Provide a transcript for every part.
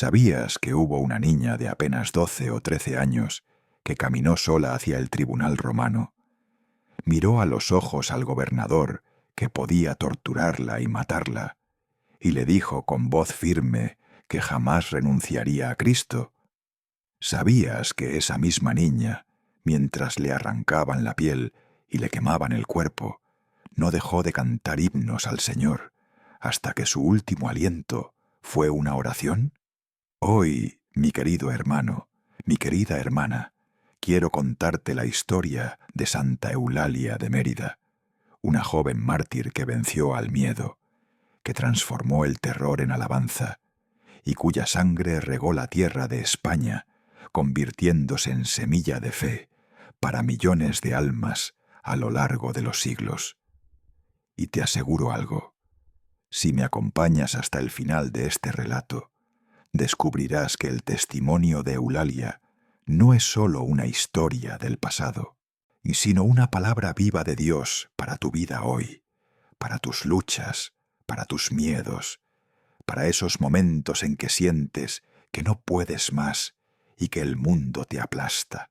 ¿Sabías que hubo una niña de apenas 12 o 13 años que caminó sola hacia el tribunal romano? Miró a los ojos al gobernador, que podía torturarla y matarla, y le dijo con voz firme que jamás renunciaría a Cristo. ¿Sabías que esa misma niña, mientras le arrancaban la piel y le quemaban el cuerpo, no dejó de cantar himnos al Señor hasta que su último aliento fue una oración? Hoy, mi querido hermano, mi querida hermana, quiero contarte la historia de Santa Eulalia de Mérida, una joven mártir que venció al miedo, que transformó el terror en alabanza y cuya sangre regó la tierra de España, convirtiéndose en semilla de fe para millones de almas a lo largo de los siglos. Y te aseguro algo, si me acompañas hasta el final de este relato, descubrirás que el testimonio de Eulalia no es sólo una historia del pasado, sino una palabra viva de Dios para tu vida hoy, para tus luchas, para tus miedos, para esos momentos en que sientes que no puedes más y que el mundo te aplasta.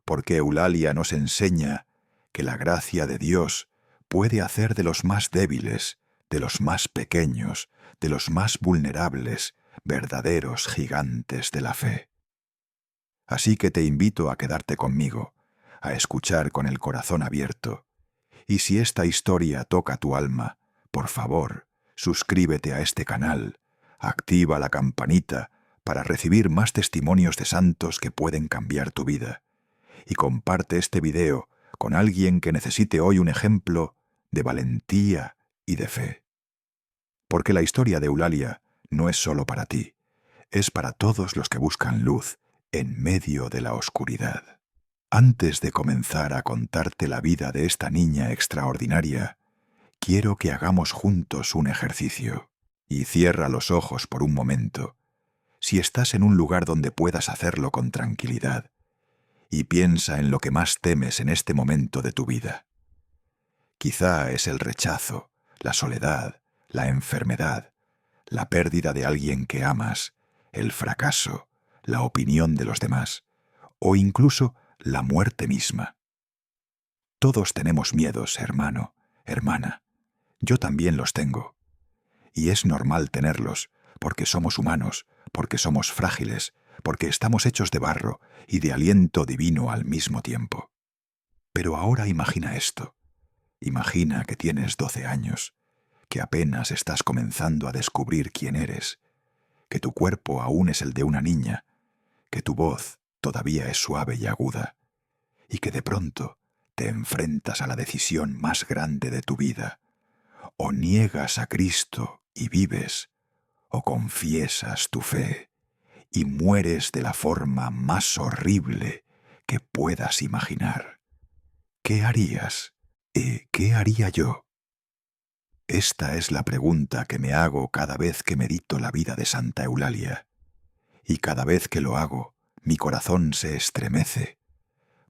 Porque Eulalia nos enseña que la gracia de Dios puede hacer de los más débiles, de los más pequeños, de los más vulnerables, verdaderos gigantes de la fe. Así que te invito a quedarte conmigo, a escuchar con el corazón abierto. Y si esta historia toca tu alma, por favor, suscríbete a este canal, activa la campanita para recibir más testimonios de santos que pueden cambiar tu vida, y comparte este video con alguien que necesite hoy un ejemplo de valentía y de fe. Porque la historia de Eulalia no es solo para ti, es para todos los que buscan luz en medio de la oscuridad. Antes de comenzar a contarte la vida de esta niña extraordinaria, quiero que hagamos juntos un ejercicio. Y cierra los ojos por un momento, si estás en un lugar donde puedas hacerlo con tranquilidad, y piensa en lo que más temes en este momento de tu vida. Quizá es el rechazo, la soledad, la enfermedad, la pérdida de alguien que amas, el fracaso, la opinión de los demás, o incluso la muerte misma. Todos tenemos miedos, hermano, hermana. Yo también los tengo. Y es normal tenerlos, porque somos humanos, porque somos frágiles, porque estamos hechos de barro y de aliento divino al mismo tiempo. Pero ahora imagina esto. Imagina que tienes 12 años, que apenas estás comenzando a descubrir quién eres, que tu cuerpo aún es el de una niña, que tu voz todavía es suave y aguda, y que de pronto te enfrentas a la decisión más grande de tu vida. O niegas a Cristo y vives, o confiesas tu fe y mueres de la forma más horrible que puedas imaginar. ¿Qué harías? ¿Y qué haría yo? Esta es la pregunta que me hago cada vez que medito la vida de Santa Eulalia. Y cada vez que lo hago, mi corazón se estremece,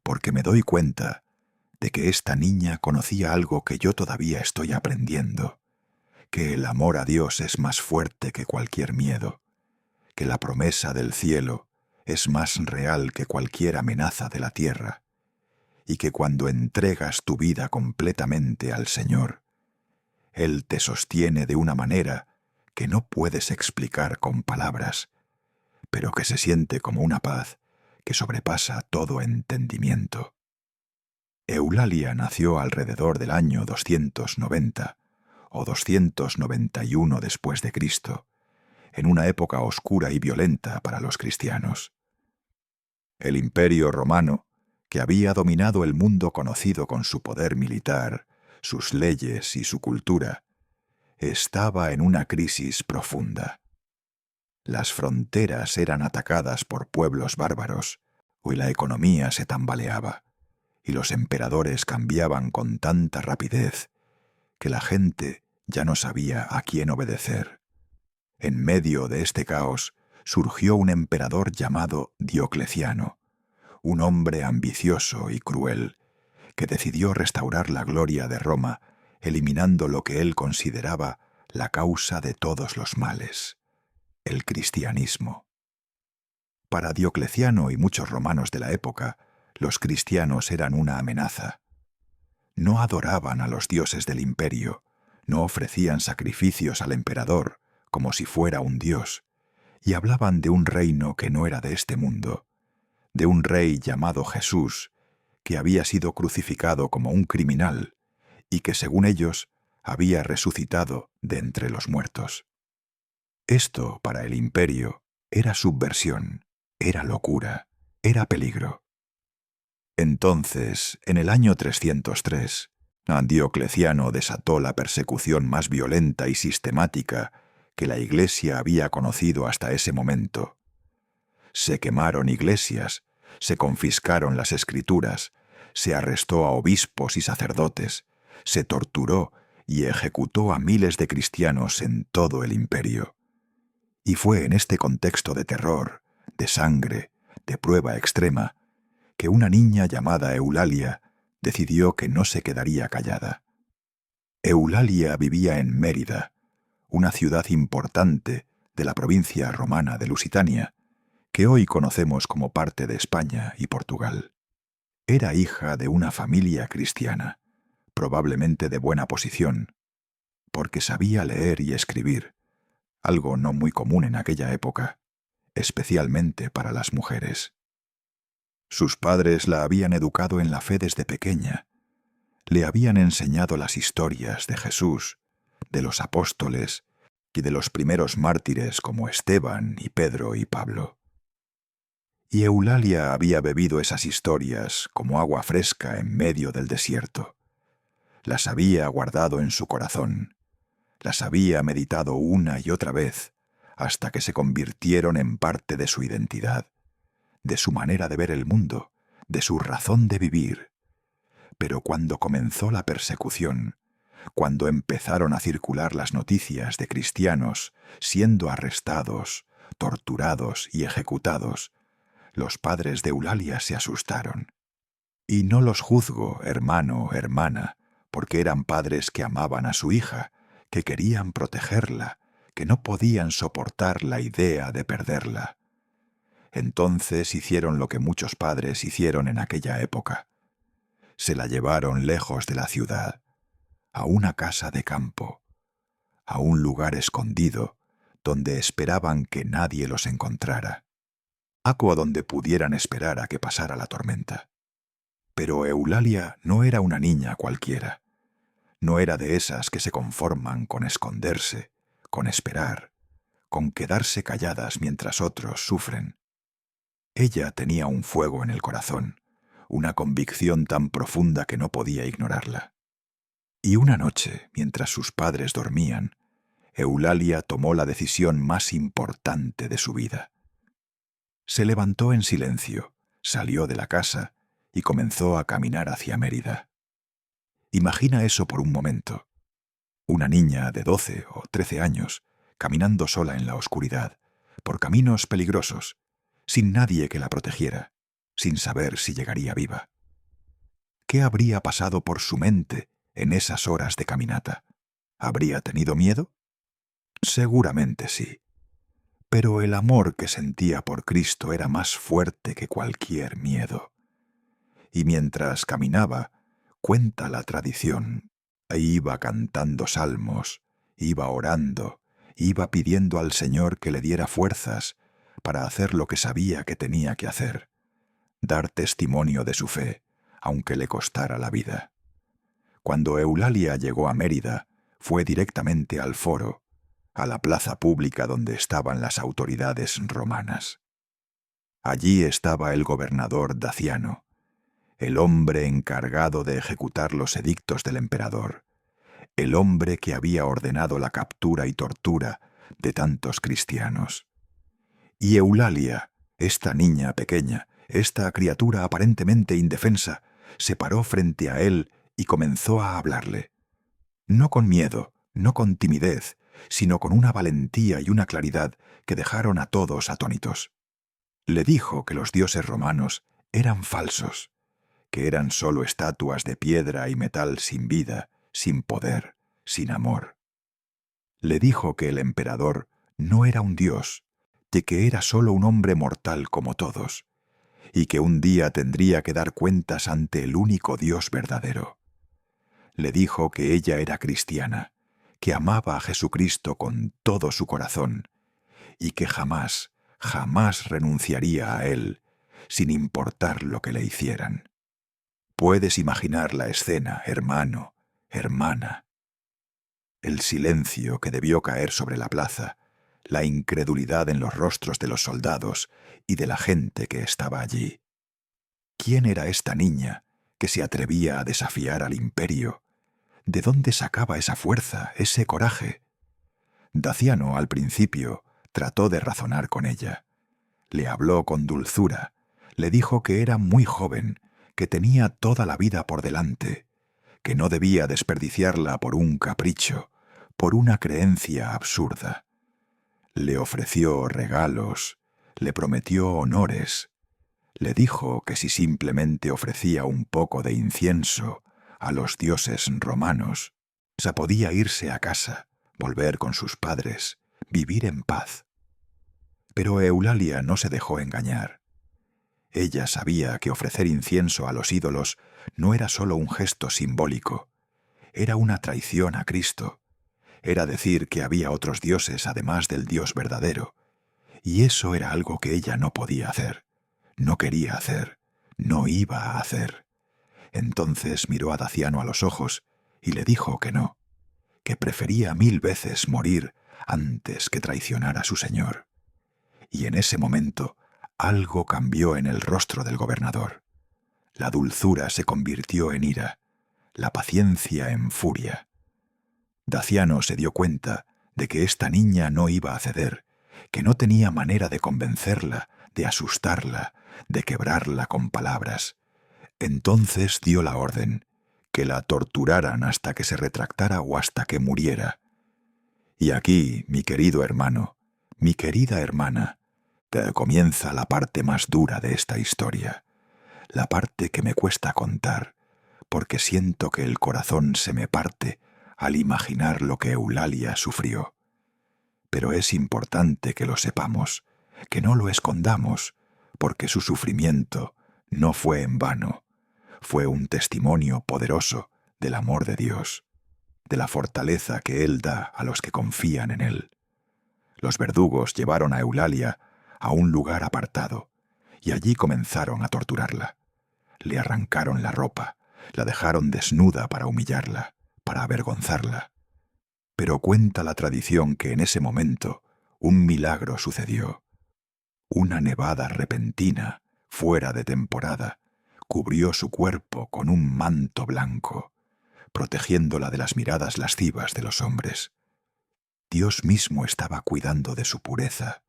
porque me doy cuenta de que esta niña conocía algo que yo todavía estoy aprendiendo, que el amor a Dios es más fuerte que cualquier miedo, que la promesa del cielo es más real que cualquier amenaza de la tierra, y que cuando entregas tu vida completamente al Señor, Él te sostiene de una manera que no puedes explicar con palabras, pero que se siente como una paz que sobrepasa todo entendimiento. Eulalia nació alrededor del año 290 o 291 después de Cristo, en una época oscura y violenta para los cristianos. El Imperio Romano, que había dominado el mundo conocido con su poder militar, sus leyes y su cultura, estaba en una crisis profunda. Las fronteras eran atacadas por pueblos bárbaros, y la economía se tambaleaba, y los emperadores cambiaban con tanta rapidez que la gente ya no sabía a quién obedecer. En medio de este caos surgió un emperador llamado Diocleciano, un hombre ambicioso y cruel, que decidió restaurar la gloria de Roma, eliminando lo que él consideraba la causa de todos los males. el cristianismo. Para Diocleciano y muchos romanos de la época, los cristianos eran una amenaza. No adoraban a los dioses del imperio, no ofrecían sacrificios al emperador como si fuera un dios, y hablaban de un reino que no era de este mundo, de un rey llamado Jesús, que había sido crucificado como un criminal y que, según ellos, había resucitado de entre los muertos. Esto, para el imperio, era subversión, era locura, era peligro. Entonces, en el año 303, Diocleciano desató la persecución más violenta y sistemática que la Iglesia había conocido hasta ese momento. Se quemaron iglesias, se confiscaron las escrituras, se arrestó a obispos y sacerdotes, se torturó y ejecutó a miles de cristianos en todo el imperio. Y fue en este contexto de terror, de sangre, de prueba extrema, que una niña llamada Eulalia decidió que no se quedaría callada. Eulalia vivía en Mérida, una ciudad importante de la provincia romana de Lusitania, que hoy conocemos como parte de España y Portugal. Era hija de una familia cristiana, probablemente de buena posición, porque sabía leer y escribir, algo no muy común en aquella época, especialmente para las mujeres. Sus padres la habían educado en la fe desde pequeña, le habían enseñado las historias de Jesús, de los apóstoles y de los primeros mártires como Esteban y Pedro y Pablo. Y Eulalia había bebido esas historias como agua fresca en medio del desierto. Las había guardado en su corazón, las había meditado una y otra vez, hasta que se convirtieron en parte de su identidad, de su manera de ver el mundo, de su razón de vivir. Pero cuando comenzó la persecución, cuando empezaron a circular las noticias de cristianos siendo arrestados, torturados y ejecutados, los padres de Eulalia se asustaron. Y no los juzgo, hermano, hermana, porque eran padres que amaban a su hija, que querían protegerla, que no podían soportar la idea de perderla. Entonces hicieron lo que muchos padres hicieron en aquella época. Se la llevaron lejos de la ciudad, a una casa de campo, a un lugar escondido, donde esperaban que nadie los encontrara, a donde pudieran esperar a que pasara la tormenta. Pero Eulalia no era una niña cualquiera. No era de esas que se conforman con esconderse, con esperar, con quedarse calladas mientras otros sufren. Ella tenía un fuego en el corazón, una convicción tan profunda que no podía ignorarla. Y una noche, mientras sus padres dormían, Eulalia tomó la decisión más importante de su vida. Se levantó en silencio, salió de la casa y comenzó a caminar hacia Mérida. Imagina eso por un momento. Una niña de 12 o 13 años, caminando sola en la oscuridad, por caminos peligrosos, sin nadie que la protegiera, sin saber si llegaría viva. ¿Qué habría pasado por su mente en esas horas de caminata? ¿Habría tenido miedo? Seguramente sí. Pero el amor que sentía por Cristo era más fuerte que cualquier miedo. Y mientras caminaba, cuenta la tradición, iba cantando salmos, iba orando, iba pidiendo al Señor que le diera fuerzas para hacer lo que sabía que tenía que hacer, dar testimonio de su fe, aunque le costara la vida. Cuando Eulalia llegó a Mérida, fue directamente al foro, a la plaza pública donde estaban las autoridades romanas. Allí estaba el gobernador Daciano, el hombre encargado de ejecutar los edictos del emperador, el hombre que había ordenado la captura y tortura de tantos cristianos. Y Eulalia, esta niña pequeña, esta criatura aparentemente indefensa, se paró frente a él y comenzó a hablarle. No con miedo, no con timidez, sino con una valentía y una claridad que dejaron a todos atónitos. Le dijo que los dioses romanos eran falsos, que eran solo estatuas de piedra y metal sin vida, sin poder, sin amor. Le dijo que el emperador no era un dios, de que era solo un hombre mortal como todos, y que un día tendría que dar cuentas ante el único Dios verdadero. Le dijo que ella era cristiana, que amaba a Jesucristo con todo su corazón, y que jamás, jamás renunciaría a él, sin importar lo que le hicieran. Puedes imaginar la escena, hermano, hermana. El silencio que debió caer sobre la plaza, la incredulidad en los rostros de los soldados y de la gente que estaba allí. ¿Quién era esta niña que se atrevía a desafiar al imperio? ¿De dónde sacaba esa fuerza, ese coraje? Daciano, al principio, trató de razonar con ella. Le habló con dulzura, le dijo que era muy joven, que tenía toda la vida por delante, que no debía desperdiciarla por un capricho, por una creencia absurda. Le ofreció regalos, le prometió honores, le dijo que si simplemente ofrecía un poco de incienso a los dioses romanos, podía irse a casa, volver con sus padres, vivir en paz. Pero Eulalia no se dejó engañar. Ella sabía que ofrecer incienso a los ídolos no era solo un gesto simbólico, era una traición a Cristo, era decir que había otros dioses además del Dios verdadero, y eso era algo que ella no podía hacer, no quería hacer, no iba a hacer. Entonces miró a Daciano a los ojos y le dijo que no, que prefería 1000 veces morir antes que traicionar a su señor. Y en ese momento algo cambió en el rostro del gobernador. La dulzura se convirtió en ira, la paciencia en furia. Daciano se dio cuenta de que esta niña no iba a ceder, que no tenía manera de convencerla, de asustarla, de quebrarla con palabras. Entonces dio la orden, que la torturaran hasta que se retractara o hasta que muriera. Y aquí, mi querido hermano, mi querida hermana, comienza la parte más dura de esta historia, la parte que me cuesta contar, porque siento que el corazón se me parte al imaginar lo que Eulalia sufrió. Pero es importante que lo sepamos, que no lo escondamos, porque su sufrimiento no fue en vano, fue un testimonio poderoso del amor de Dios, de la fortaleza que Él da a los que confían en Él. Los verdugos llevaron a Eulalia a un lugar apartado, y allí comenzaron a torturarla. Le arrancaron la ropa, la dejaron desnuda para humillarla, para avergonzarla. Pero cuenta la tradición que en ese momento un milagro sucedió. Una nevada repentina, fuera de temporada, cubrió su cuerpo con un manto blanco, protegiéndola de las miradas lascivas de los hombres. Dios mismo estaba cuidando de su pureza.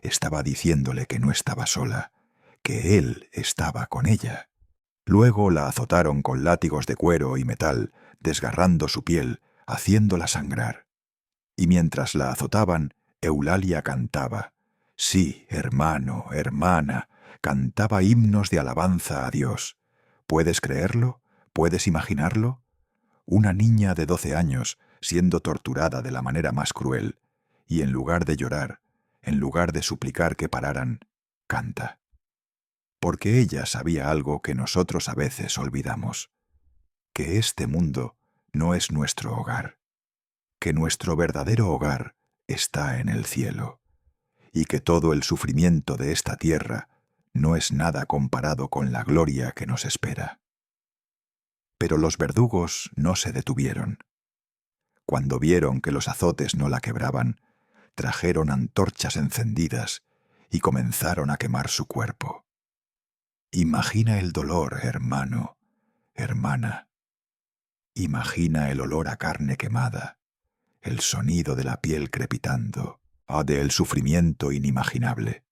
Estaba diciéndole que no estaba sola, que Él estaba con ella. Luego la azotaron con látigos de cuero y metal, desgarrando su piel, haciéndola sangrar. Y mientras la azotaban, Eulalia cantaba. Sí, hermano, hermana, cantaba himnos de alabanza a Dios. ¿Puedes creerlo? ¿Puedes imaginarlo? Una niña de 12 años siendo torturada de la manera más cruel, y en lugar de llorar, en lugar de suplicar que pararan, canta. Porque ella sabía algo que nosotros a veces olvidamos, que este mundo no es nuestro hogar, que nuestro verdadero hogar está en el cielo, y que todo el sufrimiento de esta tierra no es nada comparado con la gloria que nos espera. Pero los verdugos no se detuvieron. Cuando vieron que los azotes no la quebraban, trajeron antorchas encendidas y comenzaron a quemar su cuerpo. Imagina el dolor, hermano, hermana. Imagina el olor a carne quemada, el sonido de la piel crepitando, del sufrimiento inimaginable.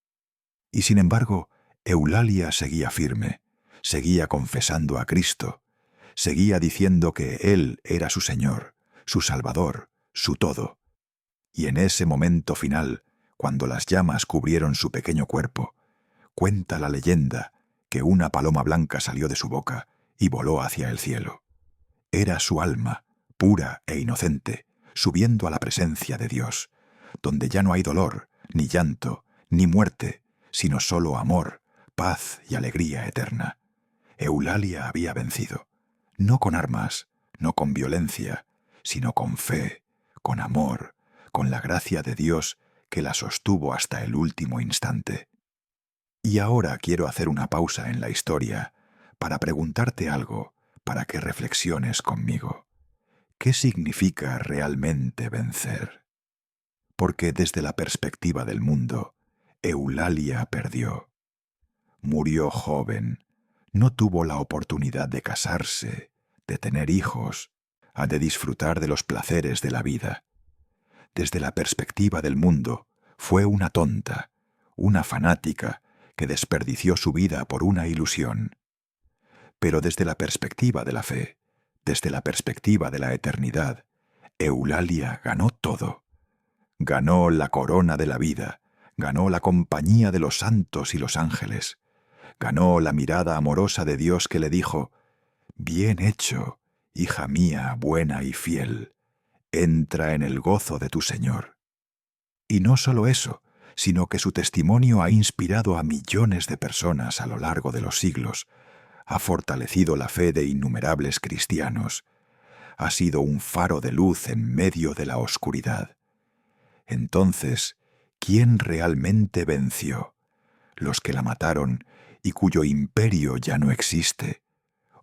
Y sin embargo, Eulalia seguía firme, seguía confesando a Cristo, seguía diciendo que Él era su Señor, su Salvador, su todo. Y en ese momento final, cuando las llamas cubrieron su pequeño cuerpo, cuenta la leyenda que una paloma blanca salió de su boca y voló hacia el cielo. Era su alma, pura e inocente, subiendo a la presencia de Dios, donde ya no hay dolor, ni llanto, ni muerte, sino solo amor, paz y alegría eterna. Eulalia había vencido, no con armas, no con violencia, sino con fe, con amor, con la gracia de Dios que la sostuvo hasta el último instante. Y ahora quiero hacer una pausa en la historia para preguntarte algo, para que reflexiones conmigo. ¿Qué significa realmente vencer? Porque desde la perspectiva del mundo, Eulalia perdió. Murió joven, no tuvo la oportunidad de casarse, de tener hijos, de disfrutar de los placeres de la vida. Desde la perspectiva del mundo, fue una tonta, una fanática que desperdició su vida por una ilusión. Pero desde la perspectiva de la fe, desde la perspectiva de la eternidad, Eulalia ganó todo. Ganó la corona de la vida, ganó la compañía de los santos y los ángeles, ganó la mirada amorosa de Dios que le dijo: «Bien hecho, hija mía buena y fiel, entra en el gozo de tu Señor». Y no solo eso, sino que su testimonio ha inspirado a millones de personas a lo largo de los siglos, ha fortalecido la fe de innumerables cristianos, ha sido un faro de luz en medio de la oscuridad. Entonces, ¿quién realmente venció? ¿Los que la mataron y cuyo imperio ya no existe?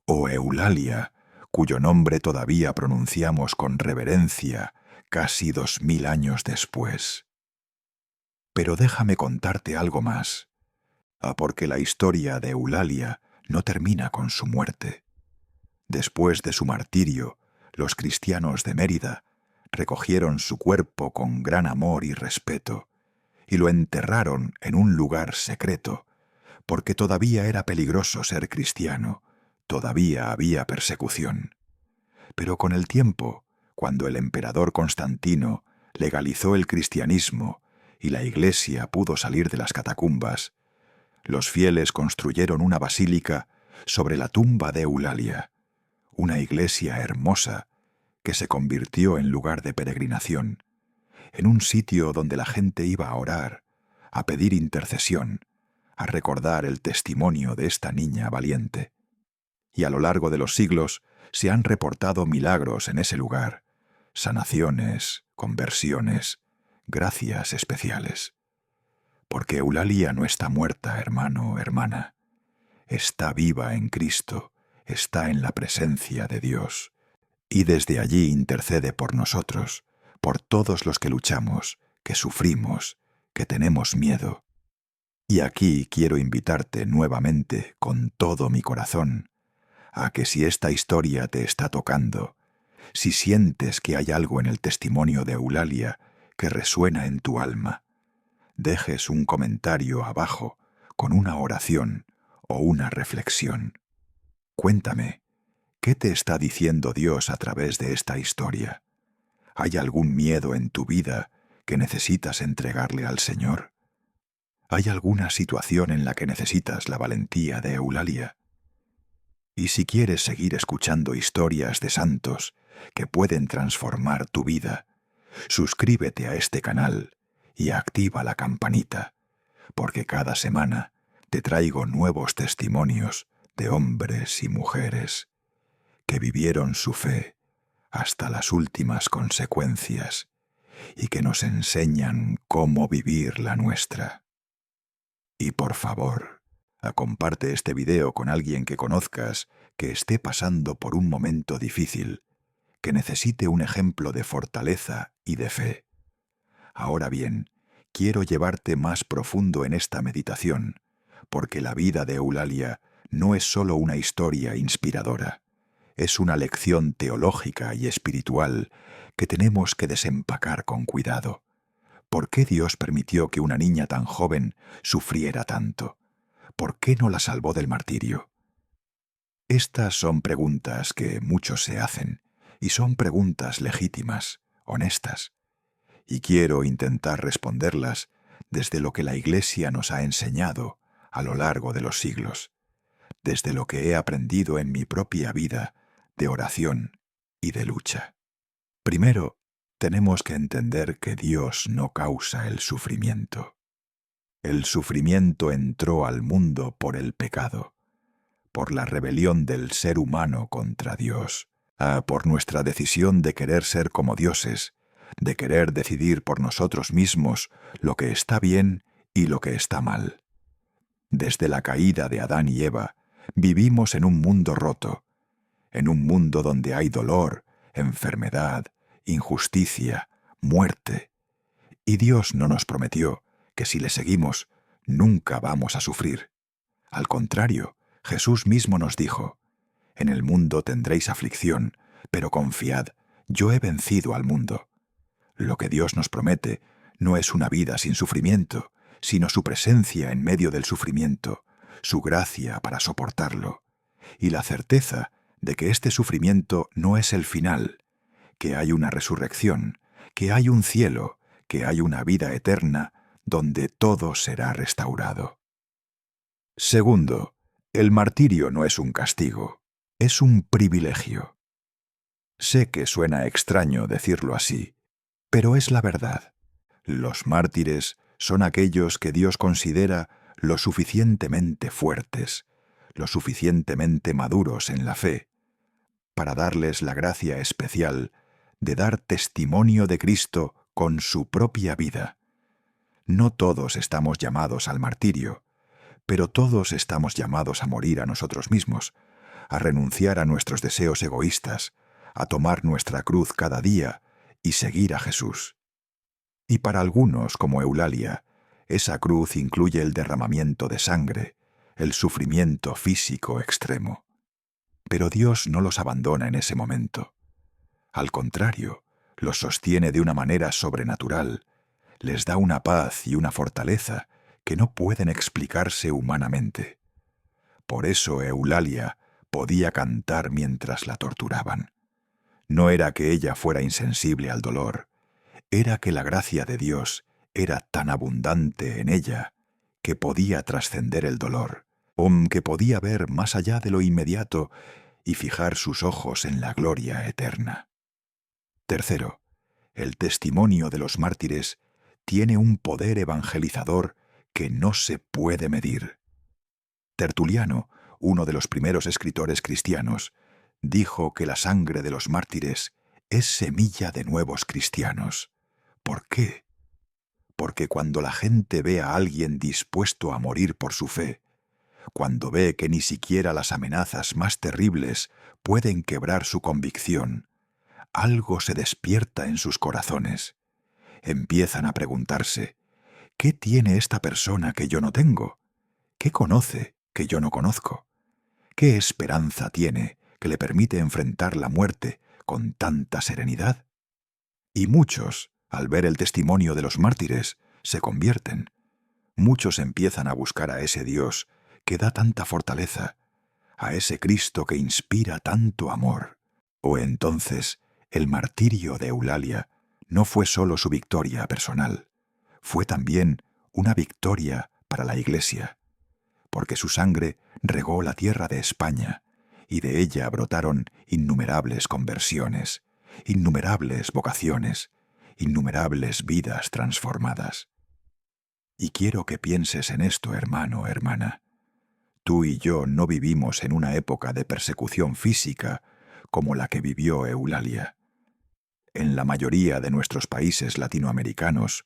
¿O Eulalia, cuyo nombre todavía pronunciamos con reverencia casi 2000 años después? Pero déjame contarte algo más, porque la historia de Eulalia no termina con su muerte. Después de su martirio, los cristianos de Mérida recogieron su cuerpo con gran amor y respeto y lo enterraron en un lugar secreto, porque todavía era peligroso ser cristiano, todavía había persecución. Pero con el tiempo, cuando el emperador Constantino legalizó el cristianismo y la Iglesia pudo salir de las catacumbas, los fieles construyeron una basílica sobre la tumba de Eulalia, una iglesia hermosa que se convirtió en lugar de peregrinación, en un sitio donde la gente iba a orar, a pedir intercesión, a recordar el testimonio de esta niña valiente. Y a lo largo de los siglos se han reportado milagros en ese lugar, sanaciones, conversiones, gracias especiales. Porque Eulalia no está muerta, hermano, hermana. Está viva en Cristo, está en la presencia de Dios, y desde allí intercede por nosotros, por todos los que luchamos, que sufrimos, que tenemos miedo. Y aquí quiero invitarte nuevamente, con todo mi corazón, a que si esta historia te está tocando, si sientes que hay algo en el testimonio de Eulalia que resuena en tu alma, dejes un comentario abajo con una oración o una reflexión. Cuéntame, ¿qué te está diciendo Dios a través de esta historia? ¿Hay algún miedo en tu vida que necesitas entregarle al Señor? ¿Hay alguna situación en la que necesitas la valentía de Eulalia? Y si quieres seguir escuchando historias de santos que pueden transformar tu vida, suscríbete a este canal y activa la campanita, porque cada semana te traigo nuevos testimonios de hombres y mujeres que vivieron su fe hasta las últimas consecuencias y que nos enseñan cómo vivir la nuestra. Y por favor, comparte este video con alguien que conozcas que esté pasando por un momento difícil, que necesite un ejemplo de fortaleza y de fe. Ahora bien, quiero llevarte más profundo en esta meditación, porque la vida de Eulalia no es solo una historia inspiradora, es una lección teológica y espiritual que tenemos que desempacar con cuidado. ¿Por qué Dios permitió que una niña tan joven sufriera tanto? ¿Por qué no la salvó del martirio? Estas son preguntas que muchos se hacen, y son preguntas legítimas, honestas. Y quiero intentar responderlas desde lo que la Iglesia nos ha enseñado a lo largo de los siglos, desde lo que he aprendido en mi propia vida de oración y de lucha. Primero, tenemos que entender que Dios no causa el sufrimiento. El sufrimiento entró al mundo por el pecado, por la rebelión del ser humano contra Dios, por nuestra decisión de querer ser como dioses, de querer decidir por nosotros mismos lo que está bien y lo que está mal. Desde la caída de Adán y Eva, vivimos en un mundo roto, en un mundo donde hay dolor, enfermedad, injusticia, muerte. Y Dios no nos prometió que si le seguimos, nunca vamos a sufrir. Al contrario, Jesús mismo nos dijo: «En el mundo tendréis aflicción, pero confiad, yo he vencido al mundo». Lo que Dios nos promete no es una vida sin sufrimiento, sino su presencia en medio del sufrimiento, su gracia para soportarlo, y la certeza de que este sufrimiento no es el final, que hay una resurrección, que hay un cielo, que hay una vida eterna donde todo será restaurado. Segundo, el martirio no es un castigo, es un privilegio. Sé que suena extraño decirlo así, pero es la verdad. Los mártires son aquellos que Dios considera lo suficientemente fuertes, lo suficientemente maduros en la fe, para darles la gracia especial de dar testimonio de Cristo con su propia vida. No todos estamos llamados al martirio, pero todos estamos llamados a morir a nosotros mismos, a renunciar a nuestros deseos egoístas, a tomar nuestra cruz cada día y seguir a Jesús. Y para algunos, como Eulalia, esa cruz incluye el derramamiento de sangre, el sufrimiento físico extremo. Pero Dios no los abandona en ese momento. Al contrario, los sostiene de una manera sobrenatural, les da una paz y una fortaleza que no pueden explicarse humanamente. Por eso Eulalia podía cantar mientras la torturaban. No era que ella fuera insensible al dolor, era que la gracia de Dios era tan abundante en ella que podía trascender el dolor, que podía ver más allá de lo inmediato y fijar sus ojos en la gloria eterna. Tercero, el testimonio de los mártires tiene un poder evangelizador que no se puede medir. Tertuliano, uno de los primeros escritores cristianos, dijo que la sangre de los mártires es semilla de nuevos cristianos. ¿Por qué? Porque cuando la gente ve a alguien dispuesto a morir por su fe, cuando ve que ni siquiera las amenazas más terribles pueden quebrar su convicción, algo se despierta en sus corazones. Empiezan a preguntarse: ¿qué tiene esta persona que yo no tengo? ¿Qué conoce que yo no conozco? ¿Qué esperanza tiene que le permite enfrentar la muerte con tanta serenidad? Y muchos, al ver el testimonio de los mártires, se convierten. Muchos empiezan a buscar a ese Dios que da tanta fortaleza, a ese Cristo que inspira tanto amor. O entonces, el martirio de Eulalia no fue solo su victoria personal, fue también una victoria para la Iglesia, porque su sangre regó la tierra de España, y de ella brotaron innumerables conversiones, innumerables vocaciones, innumerables vidas transformadas. Y quiero que pienses en esto, hermano, hermana. Tú y yo no vivimos en una época de persecución física como la que vivió Eulalia. En la mayoría de nuestros países latinoamericanos,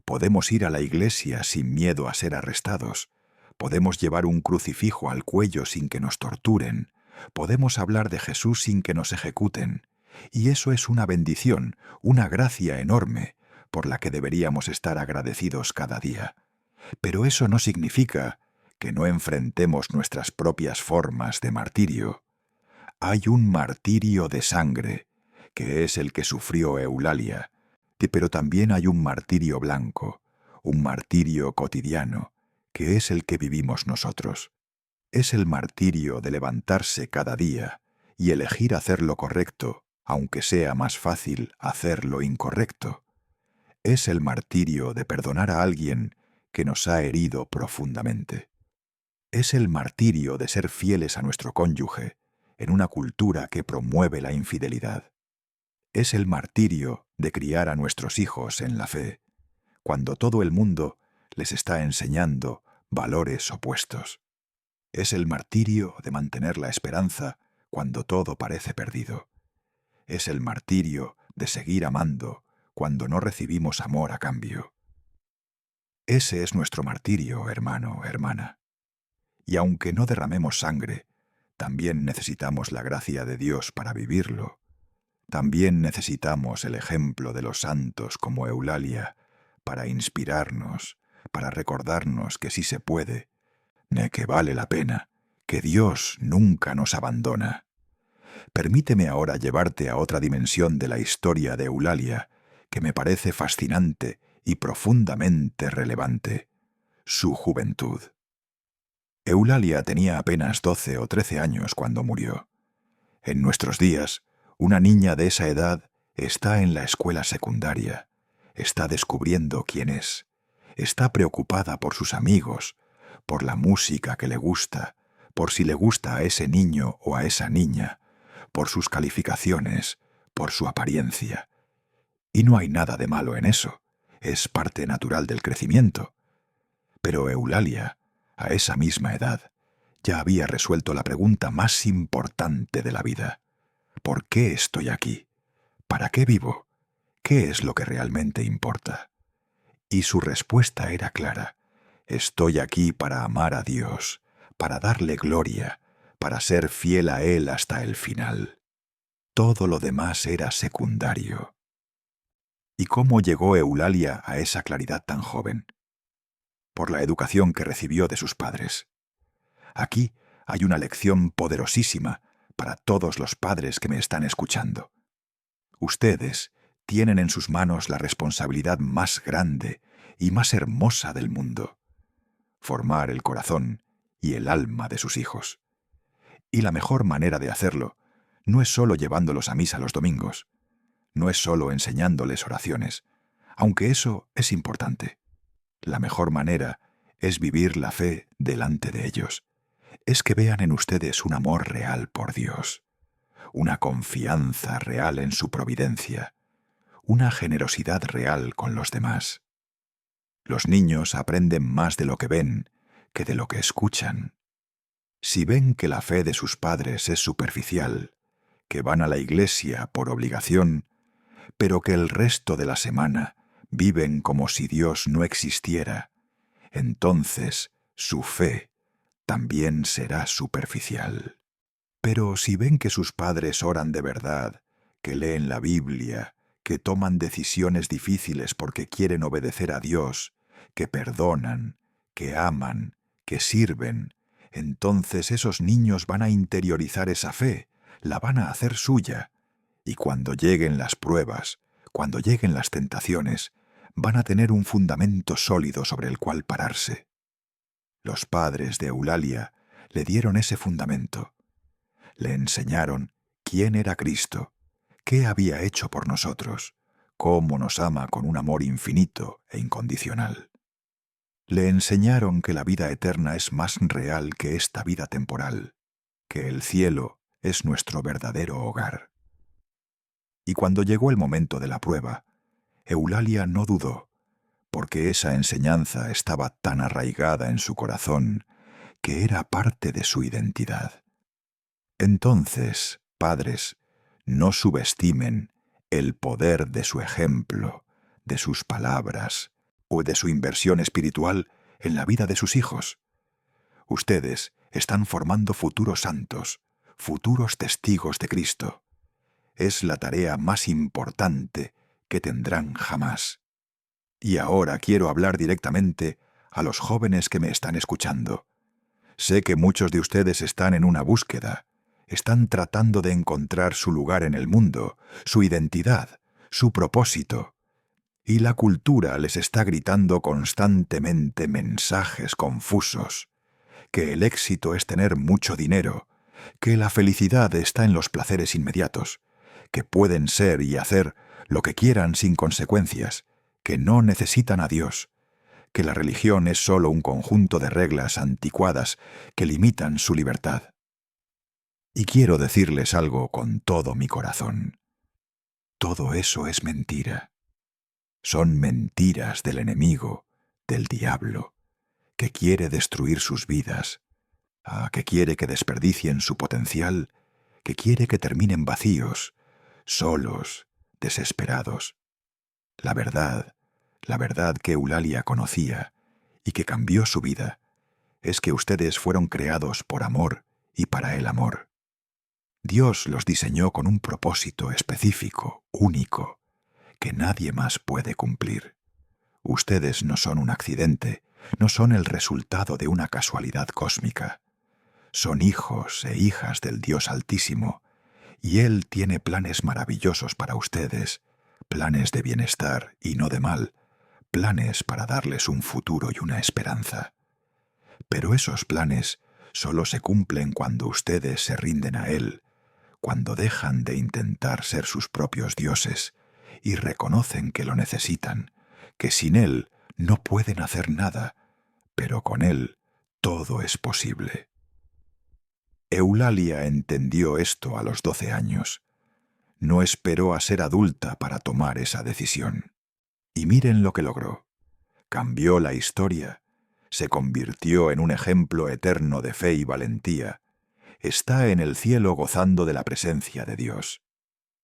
podemos ir a la iglesia sin miedo a ser arrestados, podemos llevar un crucifijo al cuello sin que nos torturen, podemos hablar de Jesús sin que nos ejecuten, y eso es una bendición, una gracia enorme, por la que deberíamos estar agradecidos cada día. Pero eso no significa que no enfrentemos nuestras propias formas de martirio. Hay un martirio de sangre, que es el que sufrió Eulalia, pero también hay un martirio blanco, un martirio cotidiano, que es el que vivimos nosotros. Es el martirio de levantarse cada día y elegir hacer lo correcto, aunque sea más fácil hacer lo incorrecto. Es el martirio de perdonar a alguien que nos ha herido profundamente. Es el martirio de ser fieles a nuestro cónyuge en una cultura que promueve la infidelidad. Es el martirio de criar a nuestros hijos en la fe, cuando todo el mundo les está enseñando valores opuestos. Es el martirio de mantener la esperanza cuando todo parece perdido. Es el martirio de seguir amando cuando no recibimos amor a cambio. Ese es nuestro martirio, hermano, hermana. Y aunque no derramemos sangre, también necesitamos la gracia de Dios para vivirlo. También necesitamos el ejemplo de los santos como Eulalia para inspirarnos, para recordarnos que sí se puede, que vale la pena, que Dios nunca nos abandona. Permíteme ahora llevarte a otra dimensión de la historia de Eulalia, que me parece fascinante y profundamente relevante: su juventud. Eulalia tenía apenas 12 o 13 años cuando murió. En nuestros días, una niña de esa edad está en la escuela secundaria, está descubriendo quién es, está preocupada por sus amigos, por la música que le gusta, por si le gusta a ese niño o a esa niña, por sus calificaciones, por su apariencia. Y no hay nada de malo en eso, es parte natural del crecimiento. Pero Eulalia, a esa misma edad, ya había resuelto la pregunta más importante de la vida. ¿Por qué estoy aquí? ¿Para qué vivo? ¿Qué es lo que realmente importa? Y su respuesta era clara: estoy aquí para amar a Dios, para darle gloria, para ser fiel a Él hasta el final. Todo lo demás era secundario. ¿Y cómo llegó Eulalia a esa claridad tan joven? Por la educación que recibió de sus padres. Aquí hay una lección poderosísima para todos los padres que me están escuchando. Ustedes tienen en sus manos la responsabilidad más grande y más hermosa del mundo: formar el corazón y el alma de sus hijos. Y la mejor manera de hacerlo no es solo llevándolos a misa los domingos, no es solo enseñándoles oraciones, aunque eso es importante. La mejor manera es vivir la fe delante de ellos. Es que vean en ustedes un amor real por Dios, una confianza real en su providencia, una generosidad real con los demás. Los niños aprenden más de lo que ven que de lo que escuchan. Si ven que la fe de sus padres es superficial, que van a la iglesia por obligación, pero que el resto de la semana viven como si Dios no existiera, entonces su fe también será superficial. Pero si ven que sus padres oran de verdad, que leen la Biblia, que toman decisiones difíciles porque quieren obedecer a Dios, que perdonan, que aman, que sirven, entonces esos niños van a interiorizar esa fe, la van a hacer suya, y cuando lleguen las pruebas, cuando lleguen las tentaciones, van a tener un fundamento sólido sobre el cual pararse. Los padres de Eulalia le dieron ese fundamento. Le enseñaron quién era Cristo, qué había hecho por nosotros, cómo nos ama con un amor infinito e incondicional. Le enseñaron que la vida eterna es más real que esta vida temporal, que el cielo es nuestro verdadero hogar. Y cuando llegó el momento de la prueba, Eulalia no dudó, porque esa enseñanza estaba tan arraigada en su corazón que era parte de su identidad. Entonces, padres, no subestimen el poder de su ejemplo, de sus palabras o de su inversión espiritual en la vida de sus hijos. Ustedes están formando futuros santos, futuros testigos de Cristo. Es la tarea más importante que tendrán jamás. Y ahora quiero hablar directamente a los jóvenes que me están escuchando. Sé que muchos de ustedes están en una búsqueda, están tratando de encontrar su lugar en el mundo, su identidad, su propósito. Y la cultura les está gritando constantemente mensajes confusos, que el éxito es tener mucho dinero, que la felicidad está en los placeres inmediatos, que pueden ser y hacer lo que quieran sin consecuencias, que no necesitan a Dios, que la religión es solo un conjunto de reglas anticuadas que limitan su libertad. Y quiero decirles algo con todo mi corazón. Todo eso es mentira. Son mentiras del enemigo, del diablo, que quiere destruir sus vidas, que quiere que desperdicien su potencial, que quiere que terminen vacíos, solos, desesperados. La verdad que Eulalia conocía y que cambió su vida, es que ustedes fueron creados por amor y para el amor. Dios los diseñó con un propósito específico, único, que nadie más puede cumplir. Ustedes no son un accidente, no son el resultado de una casualidad cósmica. Son hijos e hijas del Dios Altísimo, y Él tiene planes maravillosos para ustedes, planes de bienestar y no de mal, planes para darles un futuro y una esperanza. Pero esos planes solo se cumplen cuando ustedes se rinden a Él, cuando dejan de intentar ser sus propios dioses y reconocen que lo necesitan, que sin Él no pueden hacer nada, pero con Él todo es posible. Eulalia entendió esto a los 12 años. No esperó a ser adulta para tomar esa decisión. Y miren lo que logró. Cambió la historia, se convirtió en un ejemplo eterno de fe y valentía. Está en el cielo gozando de la presencia de Dios.